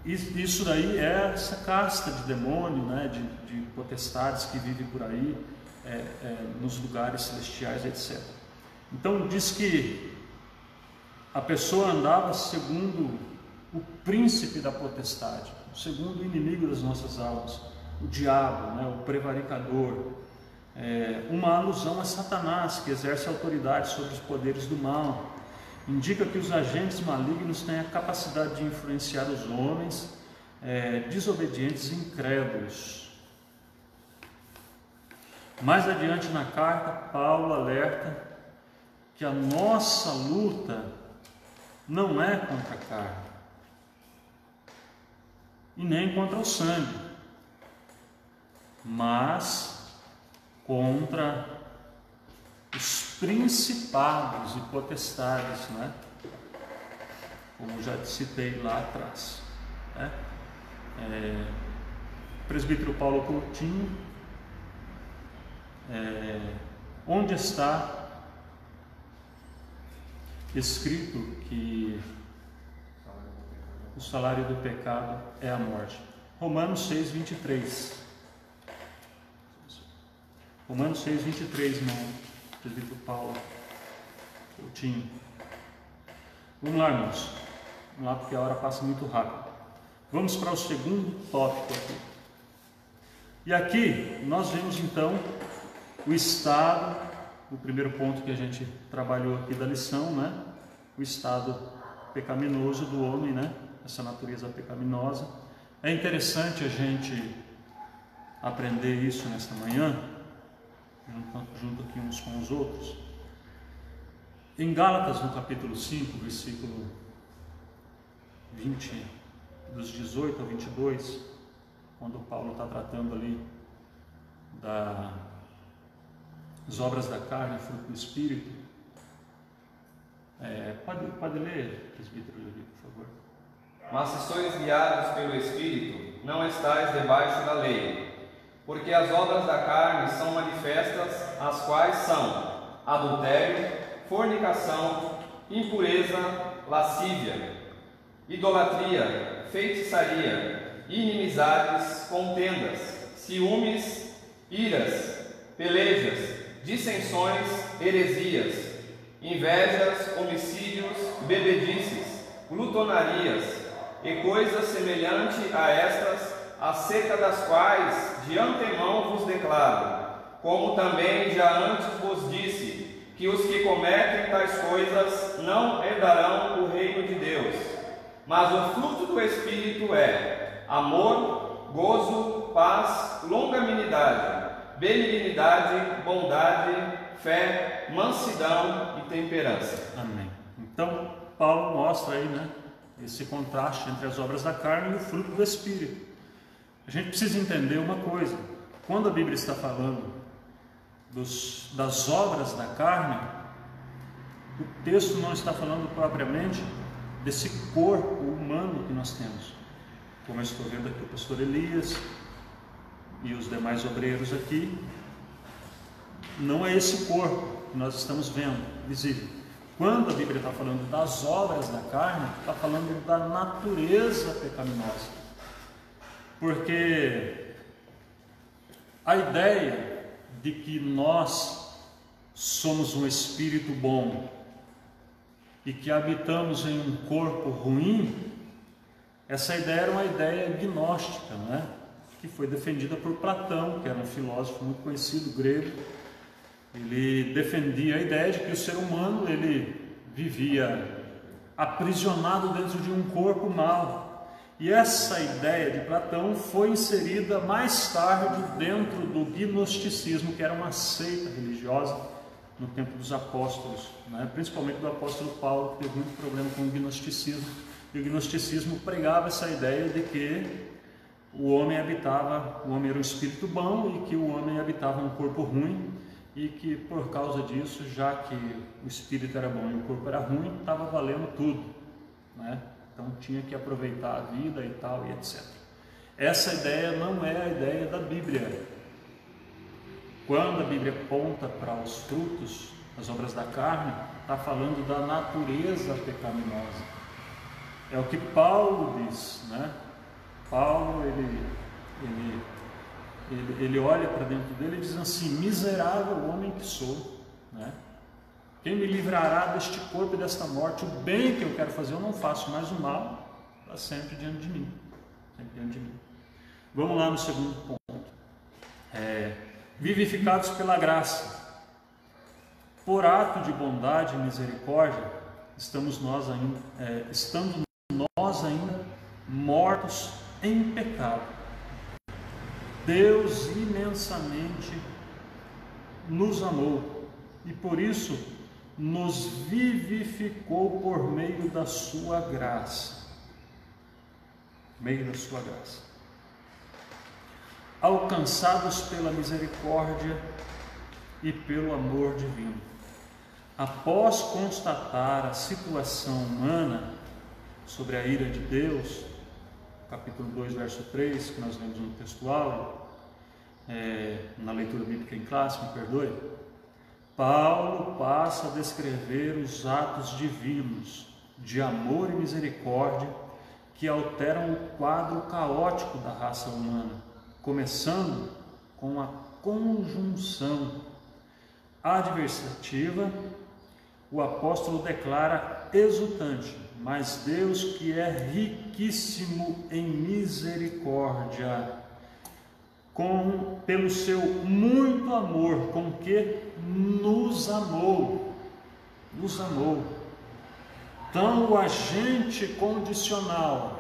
isso daí é essa casta de demônio, né, de potestades que vivem por aí, nos lugares celestiais, etc. Então diz que a pessoa andava segundo o príncipe da potestade, segundo o inimigo das nossas almas, o diabo, né, o prevaricador, uma alusão a Satanás, que exerce autoridade sobre os poderes do mal. Indica que os agentes malignos têm a capacidade de influenciar os homens desobedientes e incrédulos. Mais adiante na carta, Paulo alerta que a nossa luta não é contra a carne e nem contra o sangue, mas contra os principados e potestades, né? Como já citei lá atrás, né? Presbítero Paulo Coutinho, onde está escrito que o salário do pecado é a morte? Romanos 6, 23. Romanos 6, 23, irmão. Presbítero Paulo Coutinho. Vamos lá, irmãos. Vamos lá, porque a hora passa muito rápido. Vamos para o segundo tópico aqui. E aqui nós vemos então o estado, o primeiro ponto que a gente trabalhou aqui da lição, né? O estado pecaminoso do homem, né? Essa natureza pecaminosa. É interessante a gente aprender isso nesta manhã, junto aqui uns com os outros. Em Gálatas, no capítulo 5, versículo 20, dos 18 ao 22, quando Paulo está tratando ali das obras da carne, fruto do Espírito. Pode ler, presbítero Levi, por favor. Mas se sois guiados pelo Espírito, não estáis debaixo da lei, porque as obras da carne são manifestas, as quais são adultério, fornicação, impureza, lascívia, idolatria, feitiçaria, inimizades, contendas, ciúmes, iras, pelejas, dissensões, heresias, invejas, homicídios, bebedices, glutonarias e coisas semelhantes a estas, acerca das quais de antemão vos declaro, como também já antes vos disse, que os que cometem tais coisas não herdarão o reino de Deus. Mas o fruto do Espírito é amor, gozo, paz, longanimidade, benignidade, bondade, fé, mansidão e temperança. Amém. Então, Paulo mostra aí, né, esse contraste entre as obras da carne e o fruto do Espírito. A gente precisa entender uma coisa: quando a Bíblia está falando das obras da carne, o texto não está falando propriamente desse corpo humano que nós temos. Como eu estou vendo aqui o pastor Elias e os demais obreiros aqui, não é esse corpo que nós estamos vendo, visível. Quando a Bíblia está falando das obras da carne, está falando da natureza pecaminosa. Porque a ideia de que nós somos um espírito bom e que habitamos em um corpo ruim, essa ideia era uma ideia gnóstica, né? Que foi defendida por Platão, que era um filósofo muito conhecido, grego. Ele defendia a ideia de que o ser humano ele vivia aprisionado dentro de um corpo mau. E essa ideia de Platão foi inserida mais tarde dentro do gnosticismo, que era uma seita religiosa no tempo dos apóstolos, né? Principalmente do apóstolo Paulo, que teve muito problema com o gnosticismo. E o gnosticismo pregava essa ideia de que o homem era um espírito bom e que o homem habitava um corpo ruim, e que por causa disso, já que o espírito era bom e o corpo era ruim, estava valendo tudo, né? Então tinha que aproveitar a vida e tal, e etc. Essa ideia não é a ideia da Bíblia. Quando a Bíblia aponta para os frutos, as obras da carne, está falando da natureza pecaminosa. É o que Paulo diz, né? Paulo, ele olha para dentro dele e diz assim: miserável homem que sou, né? Quem me livrará deste corpo e desta morte? O bem que eu quero fazer eu não faço, mas o mal está sempre diante de mim. Sempre diante de mim. Vamos lá no segundo ponto. Vivificados pela graça. Por ato de bondade e misericórdia, estando nós ainda mortos em pecado, Deus imensamente nos amou e por isso nos vivificou por meio da sua graça. Meio da sua graça. Alcançados pela misericórdia e pelo amor divino. Após constatar a situação humana sobre a ira de Deus, capítulo 2, verso 3, que nós lemos no textual, na leitura bíblica em classe, me perdoe, Paulo passa a descrever os atos divinos de amor e misericórdia que alteram o quadro caótico da raça humana, começando com a conjunção adversativa, o apóstolo declara exultante: mas Deus, que é riquíssimo em misericórdia, pelo seu muito amor com que nos amou. Então, o agente condicional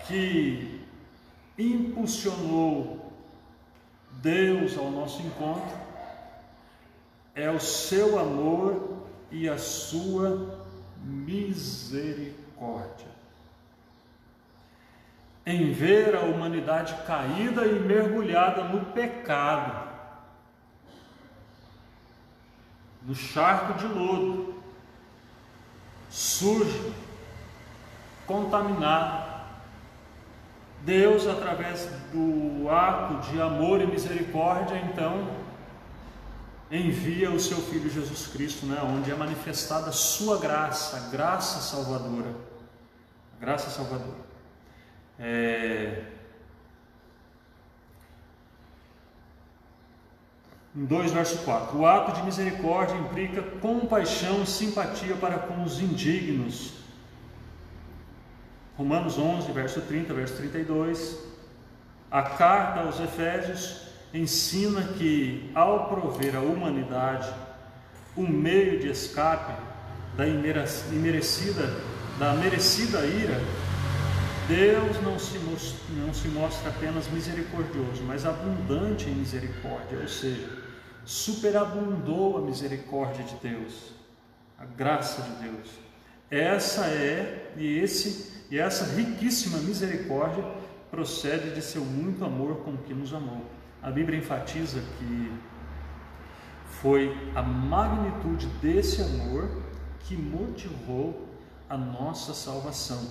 que impulsionou Deus ao nosso encontro é o seu amor e a sua misericórdia. Em ver a humanidade caída e mergulhada no pecado, no charco de lodo, sujo, contaminado, Deus, através do ato de amor e misericórdia, então envia o seu Filho Jesus Cristo, onde é manifestada a sua graça, a graça salvadora. Em 2, verso 4, o ato de misericórdia implica compaixão e simpatia para com os indignos. Romanos 11, verso 30, verso 32, a carta aos Efésios ensina que, ao prover à humanidade um meio de escape da merecida ira, Deus não se mostra apenas misericordioso, mas abundante em misericórdia, ou seja, superabundou a misericórdia de Deus, a graça de Deus. Essa riquíssima misericórdia procede de seu muito amor com que nos amou. A Bíblia enfatiza que foi a magnitude desse amor que motivou a nossa salvação.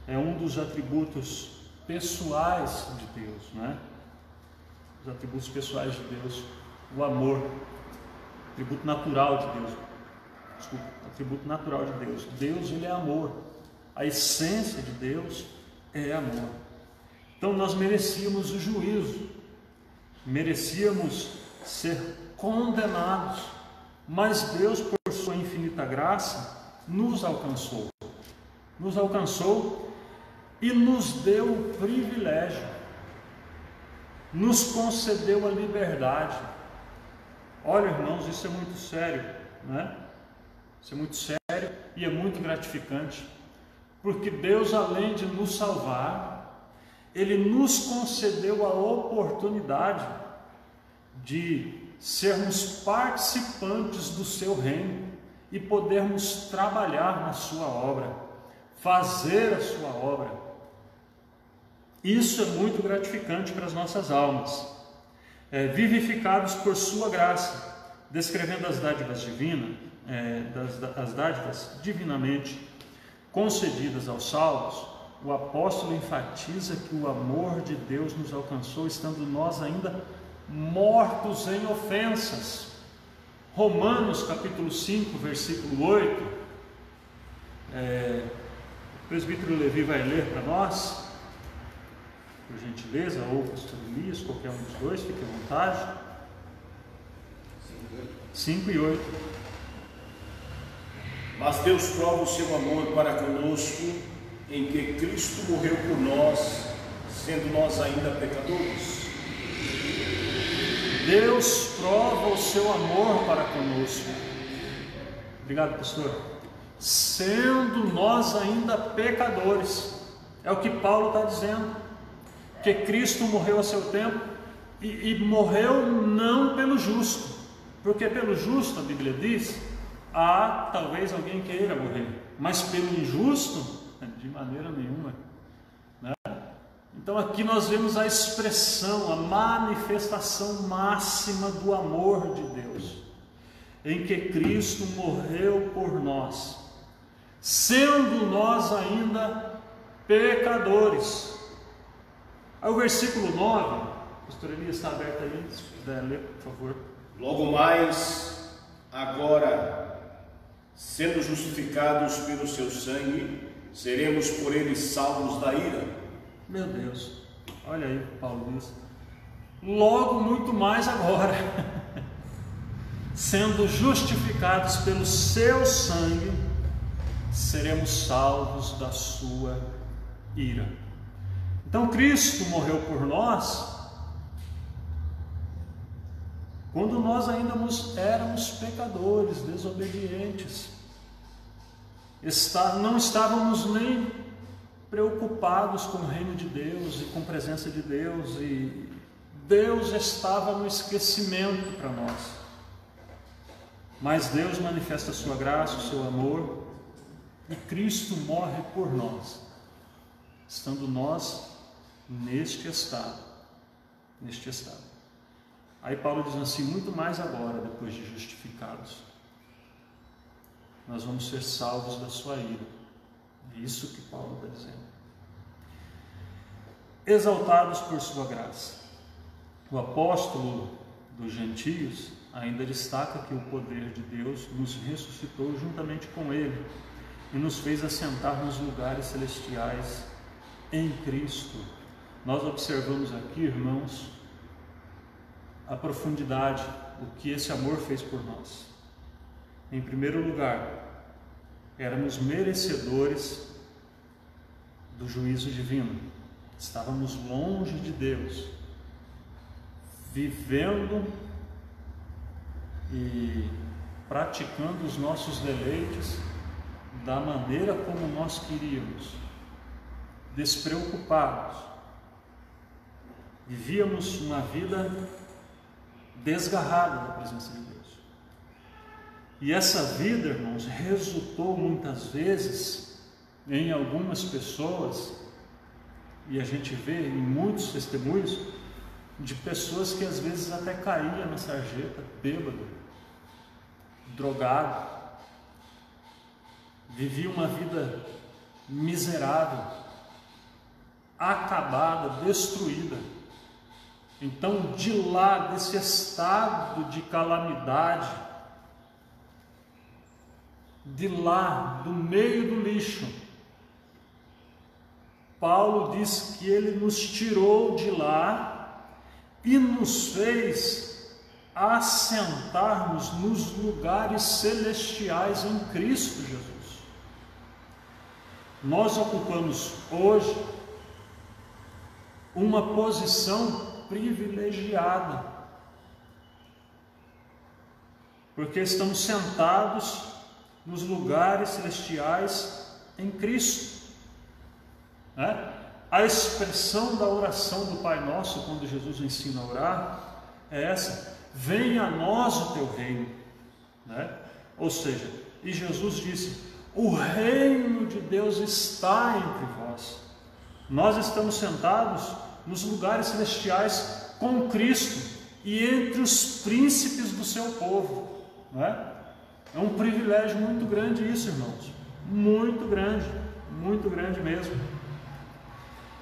É um dos atributos pessoais de Deus, Os atributos pessoais de Deus, o amor, atributo natural de Deus. Atributo natural de Deus. Deus, ele é amor. A essência de Deus é amor. Então nós merecíamos o juízo, merecíamos ser condenados, mas Deus, por sua infinita graça, nos alcançou e nos deu o privilégio, nos concedeu a liberdade. Olha, irmãos, isso é muito sério, Isso é muito sério e é muito gratificante, porque Deus, além de nos salvar, Ele nos concedeu a oportunidade de sermos participantes do seu reino e podermos trabalhar na sua obra, fazer a sua obra. Isso é muito gratificante para as nossas almas. Vivificados por sua graça, descrevendo as dádivas divinas, as dádivas divinamente concedidas aos salvos, o apóstolo enfatiza que o amor de Deus nos alcançou estando nós ainda mortos em ofensas. Romanos capítulo 5, versículo 8, o presbítero Levi vai ler para nós, por gentileza, ou o pastor Elias, qualquer um dos dois, fique à vontade. 5 e 8. Mas Deus prova o seu amor para conosco em que Cristo morreu por nós, sendo nós ainda pecadores. Deus prova o seu amor para conosco. Obrigado, pastor. Sendo nós ainda pecadores. É o que Paulo está dizendo. Que Cristo morreu a seu tempo e morreu não pelo justo. Porque pelo justo, a Bíblia diz, talvez alguém queira morrer. Mas pelo injusto, de maneira nenhuma. Então aqui nós vemos a expressão, a manifestação máxima do amor de Deus, em que Cristo morreu por nós, sendo nós ainda pecadores. Aí o versículo 9, pastor Elias está aberto aí, se puder ler, por favor. Logo mais, agora, sendo justificados pelo seu sangue, seremos por ele salvos da ira. Meu Deus, olha aí, Paulo diz, logo muito mais agora, sendo justificados pelo seu sangue, seremos salvos da sua ira. Então Cristo morreu por nós quando nós ainda éramos pecadores, desobedientes. Não estávamos nem preocupados com o reino de Deus e com a presença de Deus, e Deus estava no esquecimento para nós. Mas Deus manifesta a sua graça, o seu amor, e Cristo morre por nós, estando nós neste estado. Aí Paulo diz assim: muito mais agora, depois de justificados, nós vamos ser salvos da sua ira. É isso que Paulo está dizendo. Exaltados por sua graça. O apóstolo dos gentios ainda destaca que o poder de Deus nos ressuscitou juntamente com ele e nos fez assentar nos lugares celestiais em Cristo. Nós observamos aqui, irmãos, a profundidade, o que esse amor fez por nós. Em primeiro lugar, éramos merecedores do juízo divino. Estávamos longe de Deus, vivendo e praticando os nossos deleites da maneira como nós queríamos, despreocupados. Vivíamos uma vida desgarrada da presença de Deus. E essa vida, irmãos, resultou muitas vezes em algumas pessoas, e a gente vê em muitos testemunhos de pessoas que às vezes até caíam na sarjeta, bêbado, drogado, vivia uma vida miserável, acabada, destruída. Então, de lá, desse estado de calamidade, de lá, do meio do lixo, Paulo diz que ele nos tirou de lá e nos fez assentarmos nos lugares celestiais em Cristo Jesus. Nós ocupamos hoje uma posição privilegiada, porque estamos sentados nos lugares celestiais em Cristo. A expressão da oração do Pai Nosso, quando Jesus ensina a orar, é essa: venha a nós o teu reino. Ou seja, e Jesus disse: o reino de Deus está entre vós. Nós estamos sentados nos lugares celestiais com Cristo e entre os príncipes do seu povo. É um privilégio muito grande isso, irmãos, muito grande mesmo.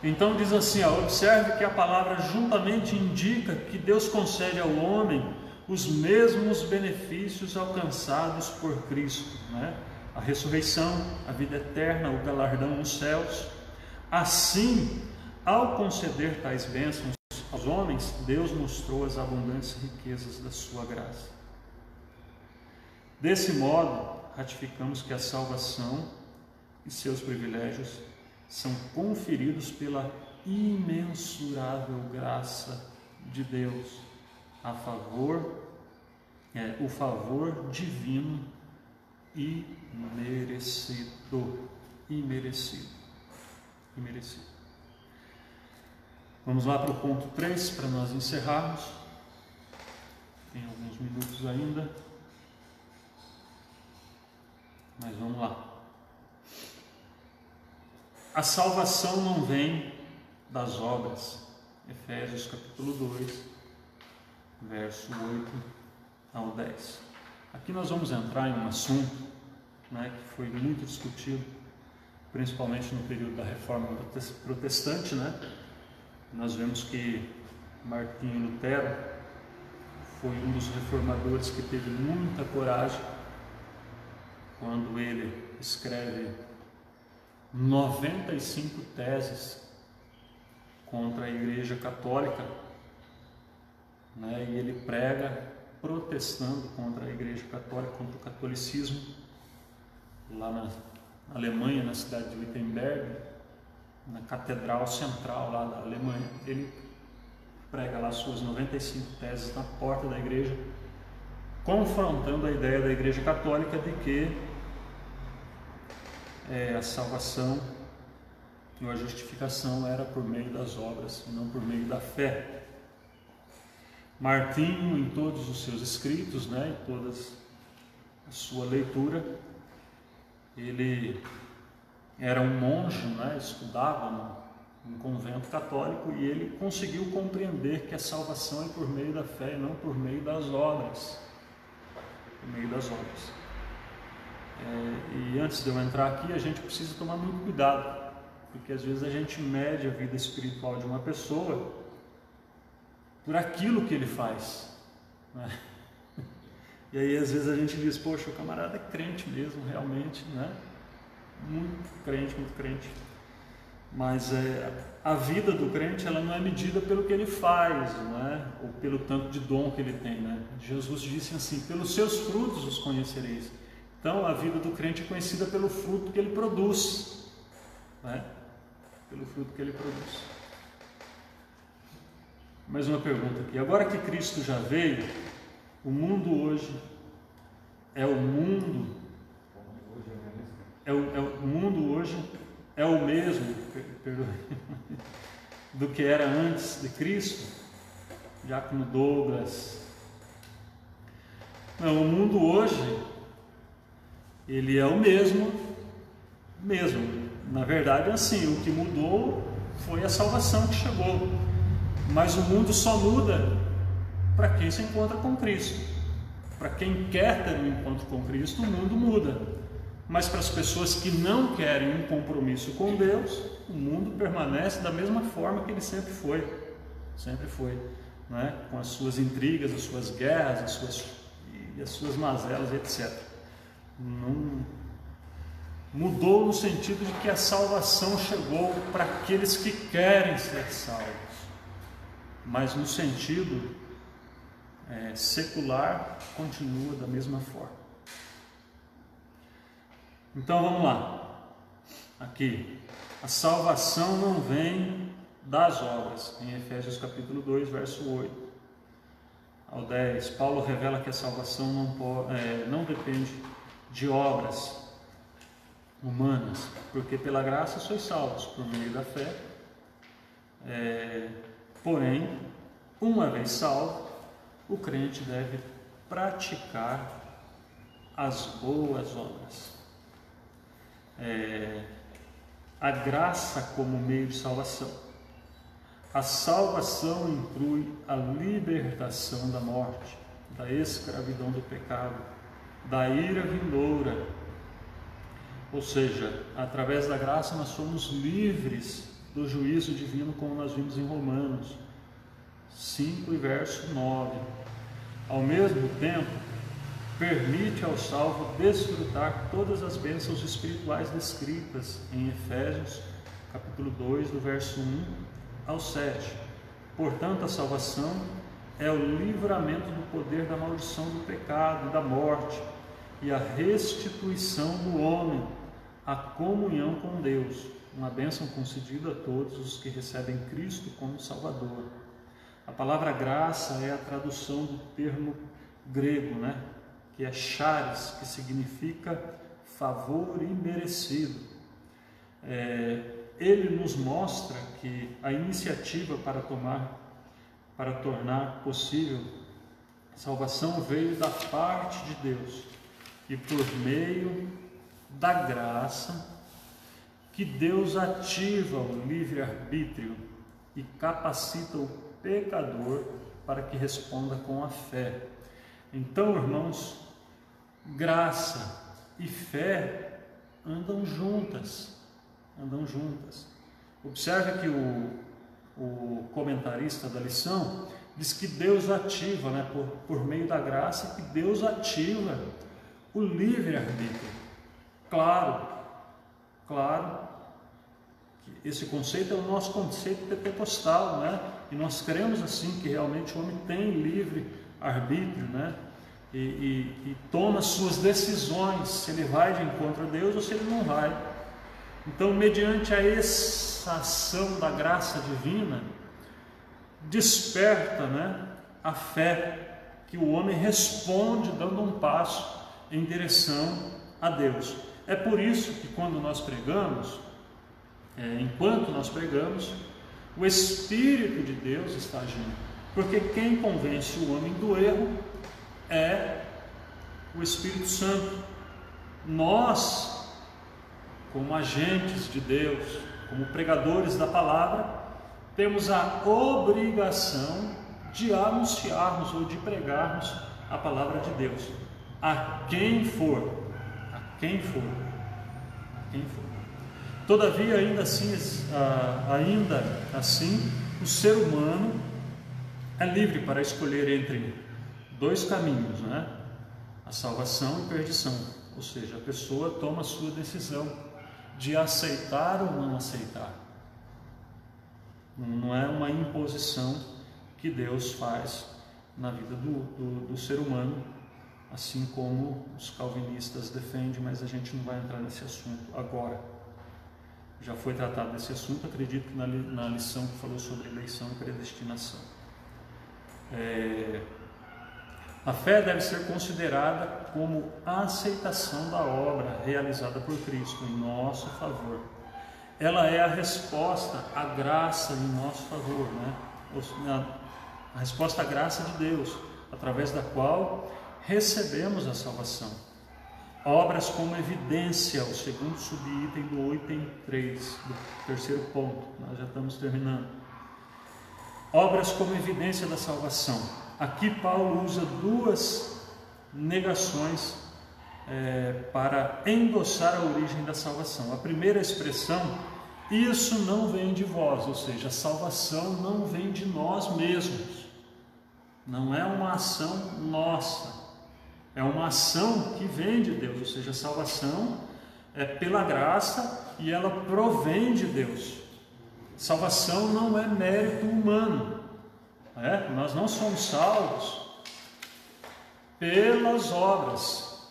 Então diz assim, observe que a palavra juntamente indica que Deus concede ao homem os mesmos benefícios alcançados por Cristo, a ressurreição, a vida eterna, o galardão nos céus. Assim, ao conceder tais bênçãos aos homens, Deus mostrou as abundantes riquezas da sua graça. Desse modo, ratificamos que a salvação e seus privilégios são conferidos pela imensurável graça de Deus, o favor divino e imerecido. Vamos lá para o ponto 3, para nós encerrarmos. Tem alguns minutos ainda, mas vamos lá. A salvação não vem das obras. Efésios capítulo 2, verso 8 ao 10. Aqui nós vamos entrar em um assunto que foi muito discutido, principalmente no período da Reforma Protestante. Nós vemos que Martinho Lutero foi um dos reformadores que teve muita coragem quando ele escreve 95 teses contra a Igreja Católica, né? E ele prega protestando contra a Igreja Católica, contra o catolicismo, lá na Alemanha, na cidade de Wittenberg, na catedral central lá da Alemanha. Ele prega lá suas 95 teses na porta da igreja, confrontando a ideia da Igreja Católica de que a salvação ou a justificação era por meio das obras e não por meio da fé. Martinho, em todos os seus escritos, né, em toda a sua leitura, ele era um monge, né, estudava num convento católico, e ele conseguiu compreender que a salvação é por meio da fé e não por meio das obras. Por meio das obras. E antes de eu entrar aqui, a gente precisa tomar muito cuidado, porque às vezes a gente mede a vida espiritual de uma pessoa por aquilo que ele faz, né? E aí às vezes a gente diz, poxa, o camarada é crente mesmo, realmente, né? Muito crente. Mas a vida do crente, ela não é medida pelo que ele faz, né? Ou pelo tanto de dom que ele tem, né? Jesus disse assim, pelos seus frutos os conhecereis. Então a vida do crente é conhecida pelo fruto que ele produz, né? Pelo fruto que ele produz. Mais uma pergunta aqui. Agora que Cristo já veio, o mundo hoje é o mundo... o mundo hoje é o mesmo do que era antes de Cristo? Diácono Douglas. Não, o mundo hoje, ele é o mesmo. Na verdade é assim, o que mudou foi a salvação que chegou. Mas o mundo só muda para quem se encontra com Cristo. Para quem quer ter um encontro com Cristo, o mundo muda. Mas para as pessoas que não querem um compromisso com Deus, o mundo permanece da mesma forma que ele sempre foi, né? Com as suas intrigas, as suas guerras, as suas mazelas, etc. Não mudou no sentido de que a salvação chegou para aqueles que querem ser salvos, mas no sentido secular continua da mesma forma. Então vamos lá, aqui, a salvação não vem das obras, em Efésios capítulo 2, verso 8 ao 10, Paulo revela que a salvação não depende de obras humanas, porque pela graça sois salvos por meio da fé, porém, uma vez salvo, o crente deve praticar as boas obras. A graça como meio de salvação. A salvação inclui a libertação da morte, da escravidão do pecado, da ira vindoura. Ou seja, através da graça nós somos livres do juízo divino, como nós vimos em Romanos 5 e verso 9. Ao mesmo tempo, permite ao salvo desfrutar todas as bênçãos espirituais descritas em Efésios, capítulo 2, do verso 1 ao 7. Portanto, a salvação é o livramento do poder da maldição do pecado e da morte, e a restituição do homem à comunhão com Deus, uma bênção concedida a todos os que recebem Cristo como Salvador. A palavra graça é a tradução do termo grego, né? Que é charis, que significa favor imerecido. Ele nos mostra que a iniciativa para tornar possível a salvação veio da parte de Deus, e por meio da graça que Deus ativa o livre-arbítrio e capacita o pecador para que responda com a fé. Então, irmãos, graça e fé andam juntas. Observe que o comentarista da lição diz que Deus ativa, né, por meio da graça, que Deus ativa o livre-arbítrio. Claro, que esse conceito é o nosso conceito pentecostal, né? e nós cremos assim que realmente o homem tem livre arbítrio, né? E toma suas decisões, se ele vai de encontro a Deus ou se ele não vai. Então, mediante essa ação da graça divina, desperta, né, a fé, que o homem responde dando um passo em direção a Deus. É por isso que quando nós pregamos, enquanto nós pregamos, o Espírito de Deus está agindo, porque quem convence o homem do erro é o Espírito Santo. Nós, como agentes de Deus, como pregadores da palavra, temos a obrigação de anunciarmos ou de pregarmos a palavra de Deus a quem for, a quem for, a quem for. Todavia, ainda assim, o ser humano é livre para escolher entre dois caminhos, né? A salvação e perdição. Ou seja, a pessoa toma a sua decisão de aceitar ou não aceitar. Não é uma imposição que Deus faz na vida do ser humano, assim como os calvinistas defendem, mas a gente não vai entrar nesse assunto agora. Já foi tratado desse assunto, acredito que na lição que falou sobre eleição e predestinação. A fé deve ser considerada como a aceitação da obra realizada por Cristo em nosso favor. Ela é a resposta à graça em nosso favor, né? A resposta à graça de Deus, através da qual recebemos a salvação. Obras como evidência, o segundo subitem do item 3, do terceiro ponto, nós já estamos terminando. Obras como evidência da salvação. Aqui Paulo usa duas negações para endossar a origem da salvação. A primeira expressão, isso não vem de vós, ou seja, a salvação não vem de nós mesmos, não é uma ação nossa, é uma ação que vem de Deus, ou seja, a salvação é pela graça e ela provém de Deus. Salvação não é mérito humano, nós não somos salvos pelas obras,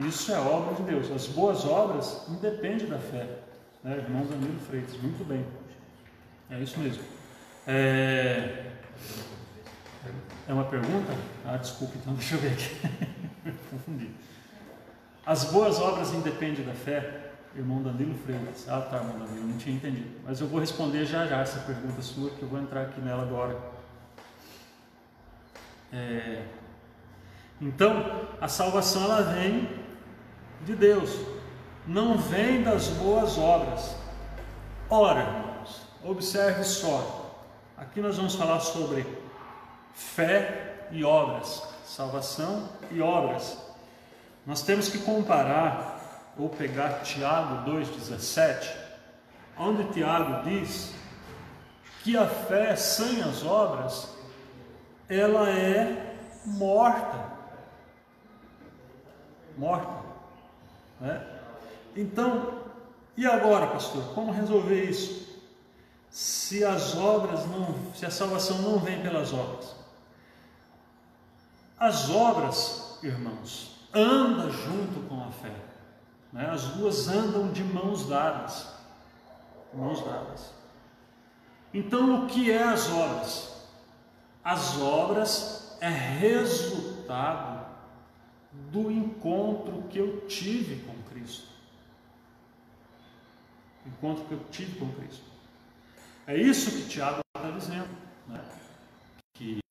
isso é obra de Deus. As boas obras independem da fé, irmão Danilo Freitas, muito bem, é isso mesmo. É uma pergunta? Desculpa, então deixa eu ver aqui. Confundi. As boas obras independem da fé, irmão Danilo Freitas. Tá, irmão Danilo, não tinha entendido. Mas eu vou responder já essa pergunta sua, que eu vou entrar aqui nela agora. Então, a salvação ela vem de Deus, não vem das boas obras. Ora, irmãos, observe só. Aqui nós vamos falar sobre fé e obras, salvação e obras. Nós temos que comparar ou pegar Tiago 2,17, onde Tiago diz que a fé sem as obras ela é morta, Então, e agora, pastor, como resolver isso? Se a salvação não vem pelas obras. As obras, irmãos, andam junto com a fé, As duas andam de mãos dadas. Então, o que é as obras? As obras é resultado do encontro que eu tive com Cristo. É isso que Tiago está dizendo, que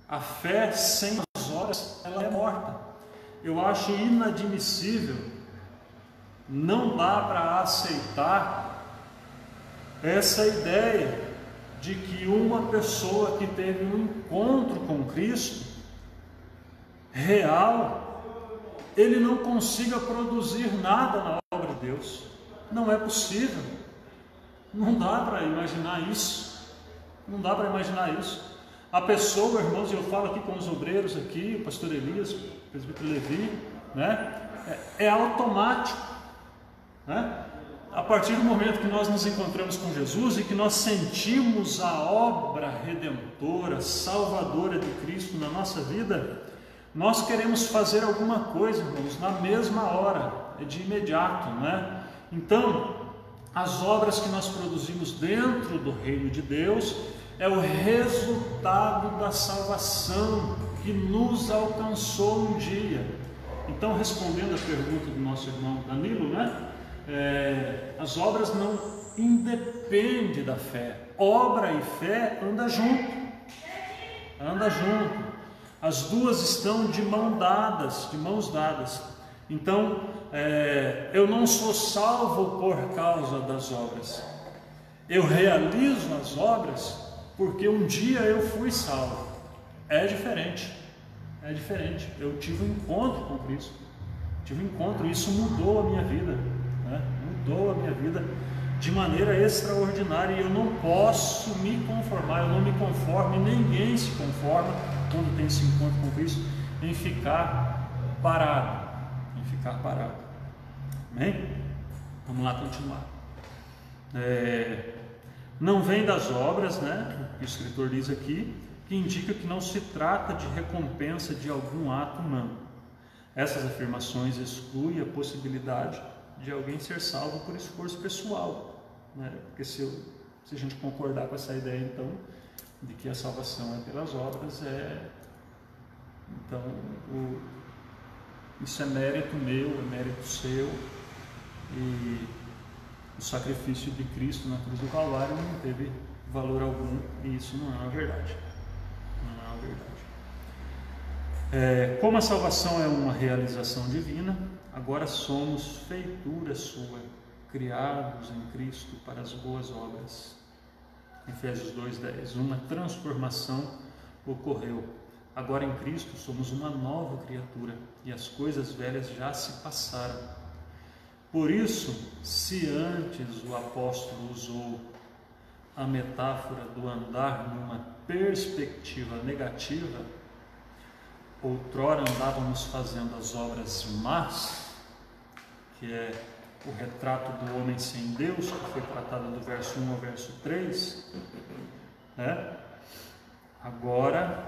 a fé sem as obras ela é morta. Eu acho inadmissível, não dá para aceitar essa ideia de que uma pessoa que teve um encontro com Cristo real, ele não consiga produzir nada na obra de Deus. Não é possível. Não dá para imaginar isso. A pessoa, irmãos, eu falo aqui com os obreiros aqui, o pastor Elias, o presbítero Levi, é automático, a partir do momento que nós nos encontramos com Jesus e que nós sentimos a obra redentora, salvadora de Cristo na nossa vida, nós queremos fazer alguma coisa, irmãos, na mesma hora, de imediato, né? Então, as obras que nós produzimos dentro do reino de Deus é o resultado da salvação que nos alcançou um dia. Então, respondendo a pergunta do nosso irmão Danilo, né? As obras não independem da fé. Obra e fé andam junto. As duas estão de mãos dadas. Então, eu não sou salvo por causa das obras. Eu realizo as obras porque um dia eu fui salvo. É diferente. Eu tive um encontro com Cristo. Isso mudou a minha vida, né? Mudou a minha vida de maneira extraordinária. E eu não posso me conformar, eu não me conformo, e ninguém se conforma quando tem esse encontro com Cristo, em ficar parado. Amém? Vamos lá continuar. Não vem das obras, né? O escritor diz aqui, que indica que não se trata de recompensa de algum ato humano. Essas afirmações excluem a possibilidade de alguém ser salvo por esforço pessoal, né? Porque se a gente concordar com essa ideia, então, de que a salvação é pelas obras, então isso é mérito meu, é mérito seu, e o sacrifício de Cristo na cruz do Calvário não teve valor algum, e isso não é uma verdade. Como a salvação é uma realização divina, agora somos feitura sua, criados em Cristo para as boas obras. Efésios 2:10. Uma transformação ocorreu. Agora em Cristo somos uma nova criatura e as coisas velhas já se passaram. Por isso, se antes o apóstolo usou a metáfora do andar numa perspectiva negativa, outrora andávamos fazendo as obras más, que é o retrato do homem sem Deus, que foi tratado do verso 1 ao verso 3, né? Agora,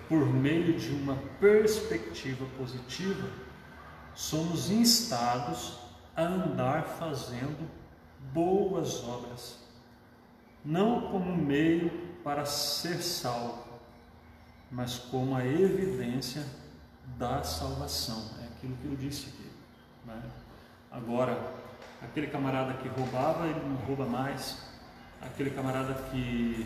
por meio de uma perspectiva positiva, somos instados a andar fazendo boas obras, não como meio para ser salvo, mas como a evidência da salvação. É aquilo que eu disse aqui, né? Agora, aquele camarada que roubava, ele não rouba mais. Aquele camarada que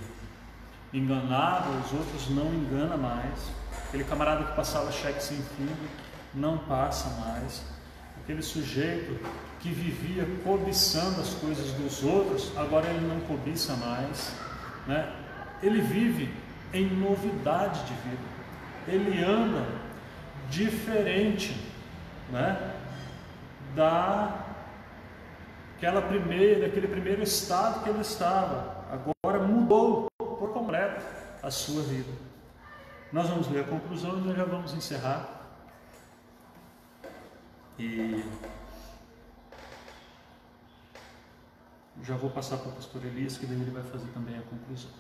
enganava os outros, não engana mais. Aquele camarada que passava cheque sem fundo, não passa mais. Aquele sujeito que vivia cobiçando as coisas dos outros, agora ele não cobiça mais, né? Ele vive em novidade de vida, ele anda diferente, né? Daquele primeiro estado que ele estava. Agora mudou por completo a sua vida. Nós vamos ler a conclusão e nós já vamos encerrar. E já vou passar para o pastor Elias, que daí ele vai fazer também a conclusão.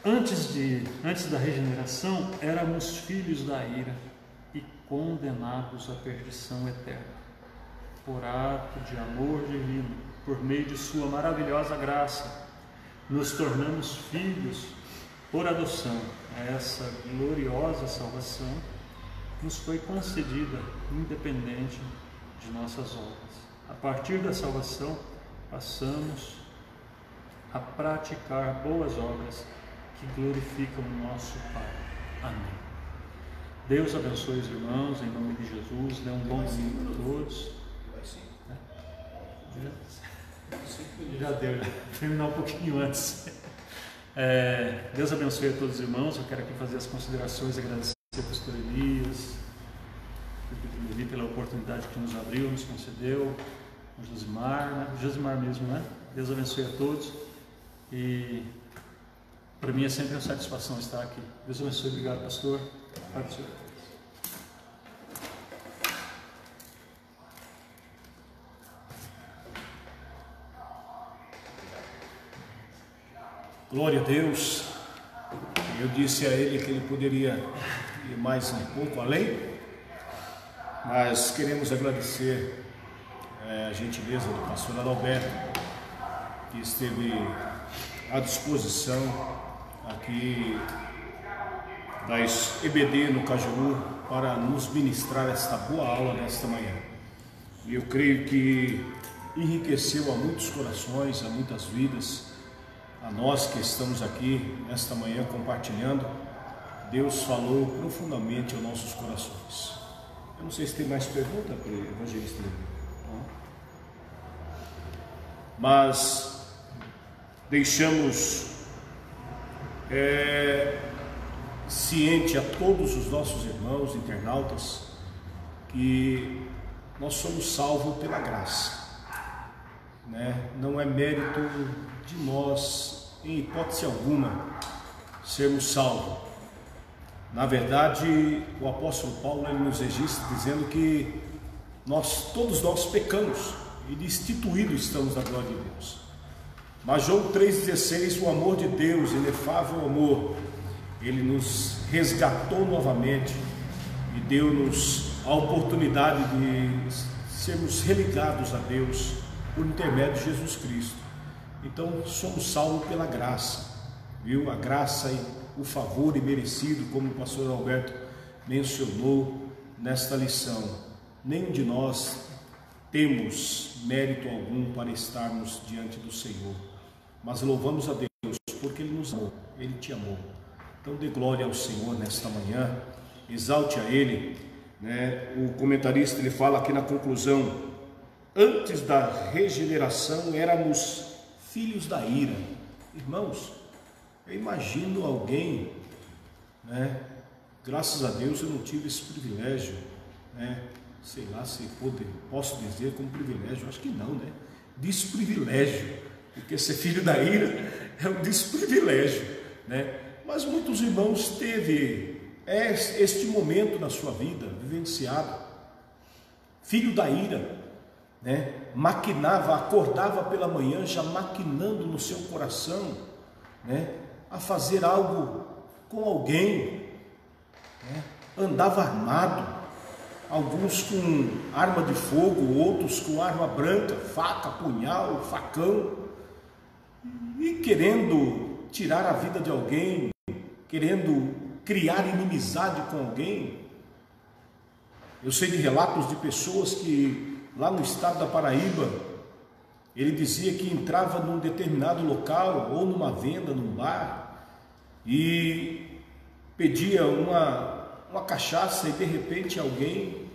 Antes da regeneração, éramos filhos da ira e condenados à perdição eterna. Por ato de amor divino, por meio de sua maravilhosa graça, nos tornamos filhos por adoção. Essa gloriosa salvação nos foi concedida independente de nossas obras. A partir da salvação, passamos a praticar boas obras que glorificam o nosso Pai. Amém. Deus abençoe os irmãos, em nome de Jesus. Dê um bom domingo a todos. Já deu, já terminar um pouquinho antes. Deus abençoe a todos os irmãos. Eu quero aqui fazer as considerações, agradecer ao pastor Elias pela oportunidade que nos abriu, nos concedeu, o Josimar, né? Josimar mesmo, né? Deus abençoe a todos, e para mim é sempre uma satisfação estar aqui. Deus abençoe, obrigado, pastor. Paz do Senhor. Glória a Deus. Eu disse a ele que ele poderia ir mais um pouco além, mas queremos agradecer a gentileza do pastor Adalberto, que esteve à disposição aqui das EBD no Cajuru para nos ministrar esta boa aula nesta manhã. E eu creio que enriqueceu a muitos corações, a muitas vidas, a nós que estamos aqui nesta manhã compartilhando. Deus falou profundamente aos nossos corações. Eu não sei se tem mais pergunta para o evangelista, mas deixamos ciente a todos os nossos irmãos internautas que nós somos salvos pela graça, né? Não é mérito de nós, em hipótese alguma, sermos salvos. Na verdade, o apóstolo Paulo ele nos registra dizendo que todos nós pecamos e destituídos estamos da glória de Deus. Mas João 3,16, o amor de Deus, inefável amor, ele nos resgatou novamente e deu-nos a oportunidade de sermos religados a Deus por intermédio de Jesus Cristo. Então somos salvos pela graça, viu? A graça e o favor imerecido, como o pastor Alberto mencionou nesta lição. Nenhum de nós temos mérito algum para estarmos diante do Senhor, mas louvamos a Deus porque Ele nos amou, Ele te amou. Então dê glória ao Senhor nesta manhã, exalte a Ele, né? O comentarista ele fala aqui na conclusão: antes da regeneração éramos filhos da ira. Irmãos, eu imagino alguém, né? Graças a Deus eu não tive esse privilégio, né? Sei lá se posso dizer como privilégio, acho que não, né? Desprivilégio, porque ser filho da ira é um desprivilégio, né? Mas muitos irmãos teve este momento na sua vida vivenciado, filho da ira, né? Maquinava, acordava pela manhã já maquinando no seu coração, né? A fazer algo com alguém, né? Andava armado, alguns com arma de fogo, outros com arma branca, faca, punhal, facão, e querendo tirar a vida de alguém, querendo criar inimizade com alguém. Eu sei de relatos de pessoas que lá no estado da Paraíba, ele dizia que entrava num determinado local ou numa venda, num bar, e pedia uma cachaça, e de repente alguém,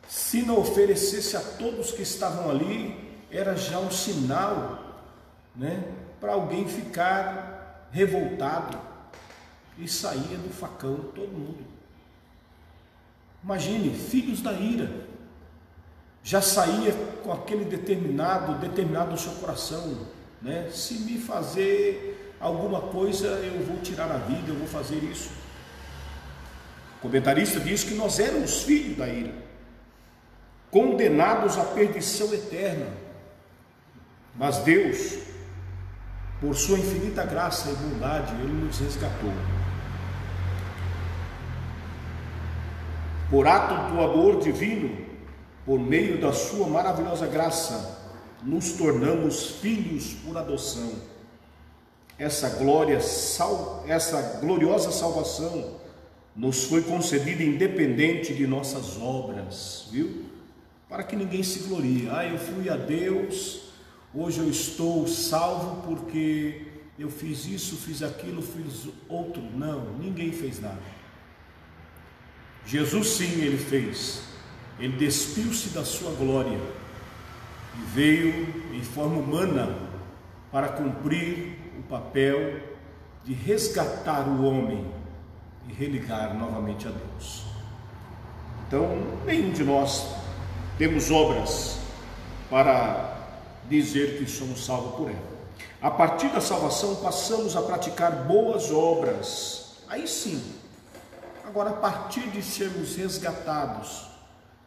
se não oferecesse a todos que estavam ali, era já um sinal, né, para alguém ficar revoltado e saía do facão todo mundo. Imagine, filhos da ira, já saía com aquele determinado no seu coração, né? Se me fazer alguma coisa, eu vou tirar a vida, eu vou fazer isso. O comentarista diz que nós éramos filhos da ira, condenados à perdição eterna, mas Deus, por sua infinita graça e bondade, Ele nos resgatou. Por ato do amor divino, por meio da sua maravilhosa graça, nos tornamos filhos por adoção. Essa gloriosa salvação nos foi concedida independente de nossas obras, viu? Para que ninguém se glorie. Eu fui a Deus, hoje eu estou salvo porque eu fiz isso, fiz aquilo, fiz outro. Não, ninguém fez nada. Jesus sim, Ele fez. Ele despiu-se da sua glória e veio em forma humana para cumprir o papel de resgatar o homem e religar novamente a Deus. Então, nenhum de nós temos obras para dizer que somos salvos por ela. A partir da salvação passamos a praticar boas obras. Aí sim. Agora, a partir de sermos resgatados,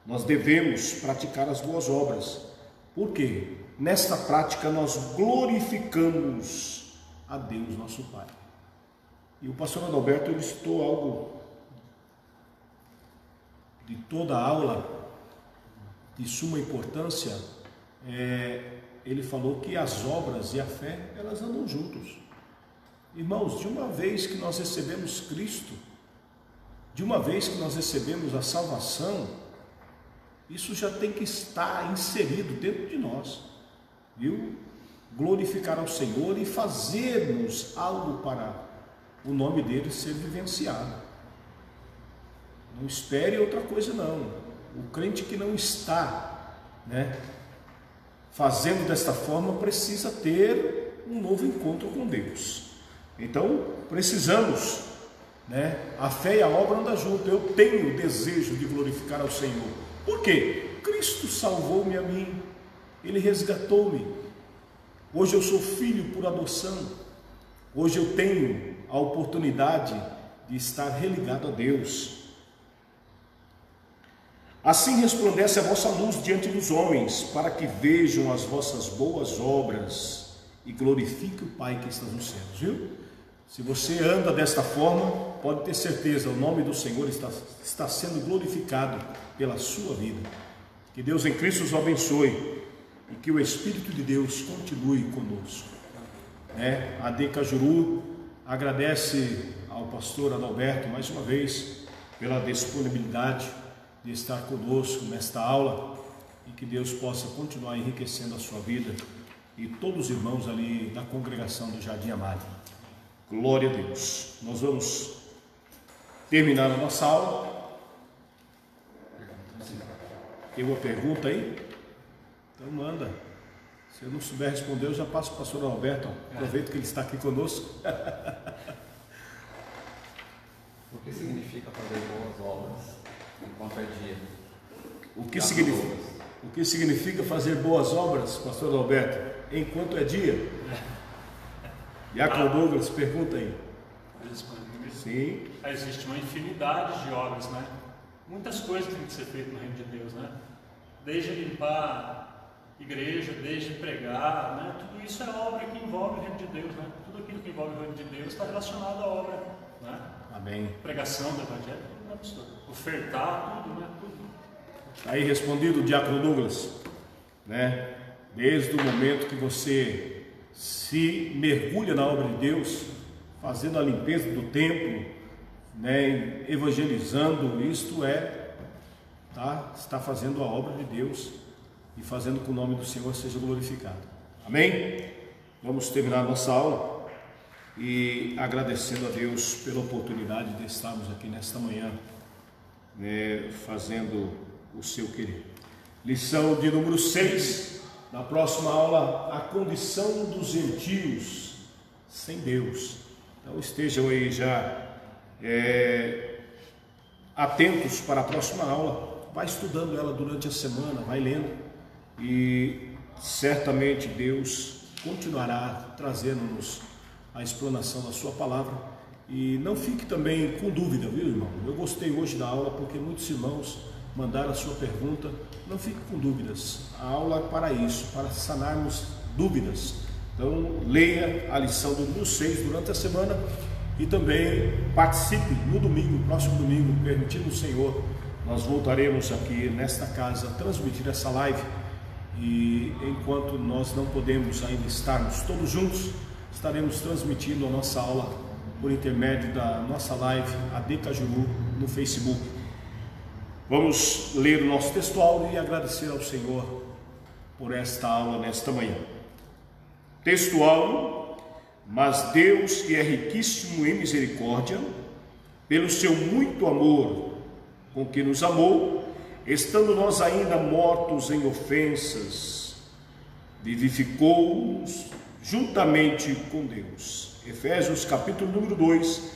nós devemos praticar as boas obras. Por quê? Nesta prática nós glorificamos a Deus nosso Pai. E o pastor Adalberto, ele citou algo de toda a aula, de suma importância. Ele falou que as obras e a fé, elas andam juntos. Irmãos, de uma vez que nós recebemos Cristo, de uma vez que nós recebemos a salvação, isso já tem que estar inserido dentro de nós, viu? Glorificar ao Senhor e fazermos algo para o nome dele ser vivenciado. Não espere outra coisa não. O crente que não está, fazendo desta forma, precisa ter um novo encontro com Deus. Então precisamos, a fé e a obra andam junto. Eu tenho o desejo de glorificar ao Senhor. Por quê? Cristo salvou-me a mim, Ele resgatou-me. Hoje eu sou filho por adoção. Hoje eu tenho a oportunidade de estar religado a Deus. Assim resplandece a vossa luz diante dos homens, para que vejam as vossas boas obras e glorifiquem o Pai que está nos céus, viu? Se você anda desta forma, pode ter certeza, o nome do Senhor está sendo glorificado pela sua vida. Que Deus em Cristo os abençoe e que o Espírito de Deus continue conosco. A AD Cajuru agradece ao pastor Adalberto mais uma vez pela disponibilidade de estar conosco nesta aula, e que Deus possa continuar enriquecendo a sua vida e todos os irmãos ali da congregação do Jardim Amado. Glória a Deus. Nós vamos terminar a nossa aula. Tem uma pergunta aí? Então manda. Se eu não souber responder, eu já passo para o pastor Alberto. Aproveito que ele está aqui conosco. O que significa fazer boas obras enquanto é dia? O que significa fazer boas obras, pastor Alberto, enquanto é dia? Jacob Douglas, pergunta aí. Sim. Existe uma infinidade de obras, Muitas coisas têm que ser feitas no reino de Deus, Desde limpar igreja, desde pregar, tudo isso é obra que envolve o reino de Deus, Tudo aquilo que envolve o reino de Deus está relacionado à obra, Amém. Pregação do Evangelho, ofertar, tudo, Aí respondido o diácono Douglas, Desde o momento que você se mergulha na obra de Deus, fazendo a limpeza do templo, evangelizando, isto está fazendo a obra de Deus e fazendo que o nome do Senhor seja glorificado. Amém? Vamos terminar nossa aula e agradecendo a Deus pela oportunidade de estarmos aqui nesta manhã, fazendo o seu querer. Lição de número 6. Na próxima aula, a condição dos gentios sem Deus. Então estejam aí já atentos para a próxima aula. Vai estudando ela durante a semana, vai lendo, e certamente Deus continuará trazendo-nos a explanação da sua palavra. E não fique também com dúvida, viu, irmão? Eu gostei hoje da aula porque muitos irmãos mandaram a sua pergunta. Não fique com dúvidas, a aula é para isso, para sanarmos dúvidas. Então leia a lição do número 6 durante a semana e também participe no domingo, próximo domingo, permitindo o Senhor. Nós voltaremos aqui nesta casa a transmitir essa live, e enquanto nós não podemos ainda estarmos todos juntos, estaremos transmitindo a nossa aula por intermédio da nossa live AD Cajuru no Facebook. Vamos ler o nosso textual e agradecer ao Senhor por esta aula nesta manhã. Textual: mas Deus, que é riquíssimo em misericórdia, pelo seu muito amor com que nos amou, estando nós ainda mortos em ofensas, vivificou-nos juntamente com Deus. Efésios capítulo número 2,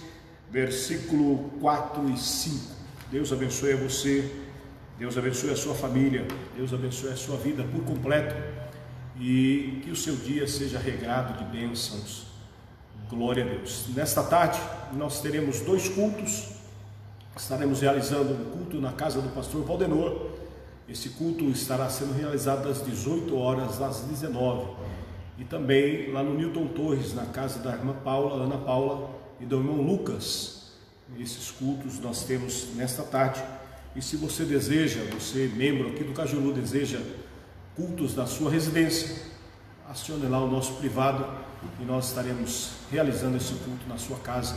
versículo 4 e 5. Deus abençoe a você, Deus abençoe a sua família, Deus abençoe a sua vida por completo, e que o seu dia seja regrado de bênçãos. Glória a Deus. Nesta tarde nós teremos 2 cultos. Estaremos realizando um culto na casa do pastor Valdenor. Esse culto estará sendo realizado das 18 horas às 19. e também lá no Newton Torres, na casa da irmã Paula, Ana Paula e do irmão Lucas. Esses cultos nós temos nesta tarde. E se você deseja, você membro aqui do Cajuru, deseja cultos na sua residência, acione lá o nosso privado e nós estaremos realizando esse culto na sua casa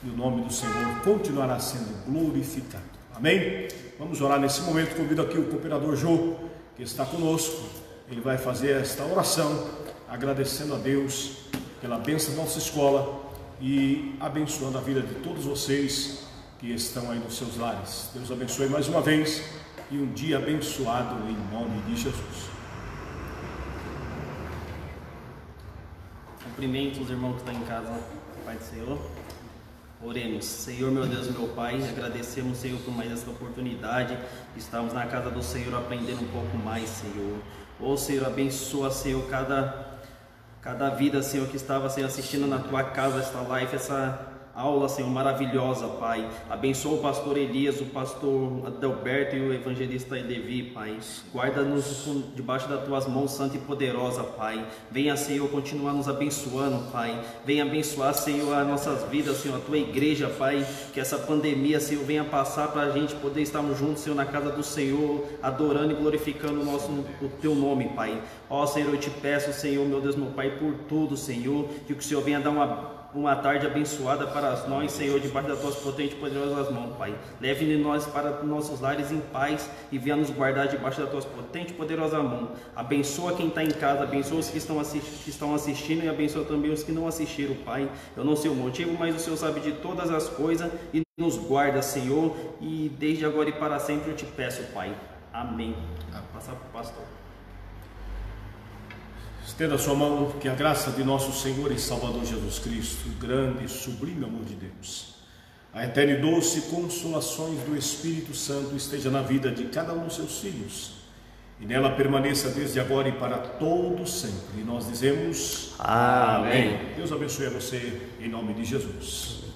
e o nome do Senhor continuará sendo glorificado. Amém? Vamos orar nesse momento. Convido aqui o cooperador Jô, que está conosco. Ele vai fazer esta oração agradecendo a Deus pela bênção da nossa escola e abençoando a vida de todos vocês que estão aí nos seus lares. Deus abençoe mais uma vez e um dia abençoado em nome de Jesus. Cumprimento os irmãos que estão em casa, Pai do Senhor. Oremos. Senhor, meu Deus, meu Pai, agradecemos, Senhor, por mais esta oportunidade. Estamos na casa do Senhor aprendendo um pouco mais, Senhor. Ô Senhor, abençoa, Senhor, cada vida, Senhor, que estava, Senhor, assistindo na Tua casa esta live, essa aula, Senhor, maravilhosa, Pai. Abençoa o pastor Elias, o pastor Adelberto e o evangelista Levi, Pai. Guarda-nos debaixo das Tuas mãos santa e poderosa, Pai. Venha, Senhor, continuar nos abençoando, Pai. Venha abençoar, Senhor, as nossas vidas, Senhor, a Tua igreja, Pai. Que essa pandemia, Senhor, venha passar para a gente poder estarmos juntos, Senhor, na casa do Senhor, adorando e glorificando o Teu nome, Pai. Ó, Senhor, eu te peço, Senhor, meu Deus, meu Pai, por tudo, Senhor, que o Senhor venha dar uma tarde abençoada para nós, Senhor, debaixo das Tuas potentes e poderosas mãos, Pai. Leve nós para nossos lares em paz e venha nos guardar debaixo das Tuas potentes e poderosas mãos. Abençoa quem está em casa, abençoa os que estão assistindo e abençoa também os que não assistiram, Pai. Eu não sei o motivo, mas o Senhor sabe de todas as coisas e nos guarda, Senhor, e desde agora e para sempre eu te peço, Pai. Amém. Passa para o pastor. Estenda a sua mão, que a graça de nosso Senhor e Salvador Jesus Cristo, o grande e sublime amor de Deus, a eterna e doce consolações do Espírito Santo esteja na vida de cada um dos seus filhos e nela permaneça desde agora e para todo sempre. E nós dizemos amém. Deus abençoe a você em nome de Jesus.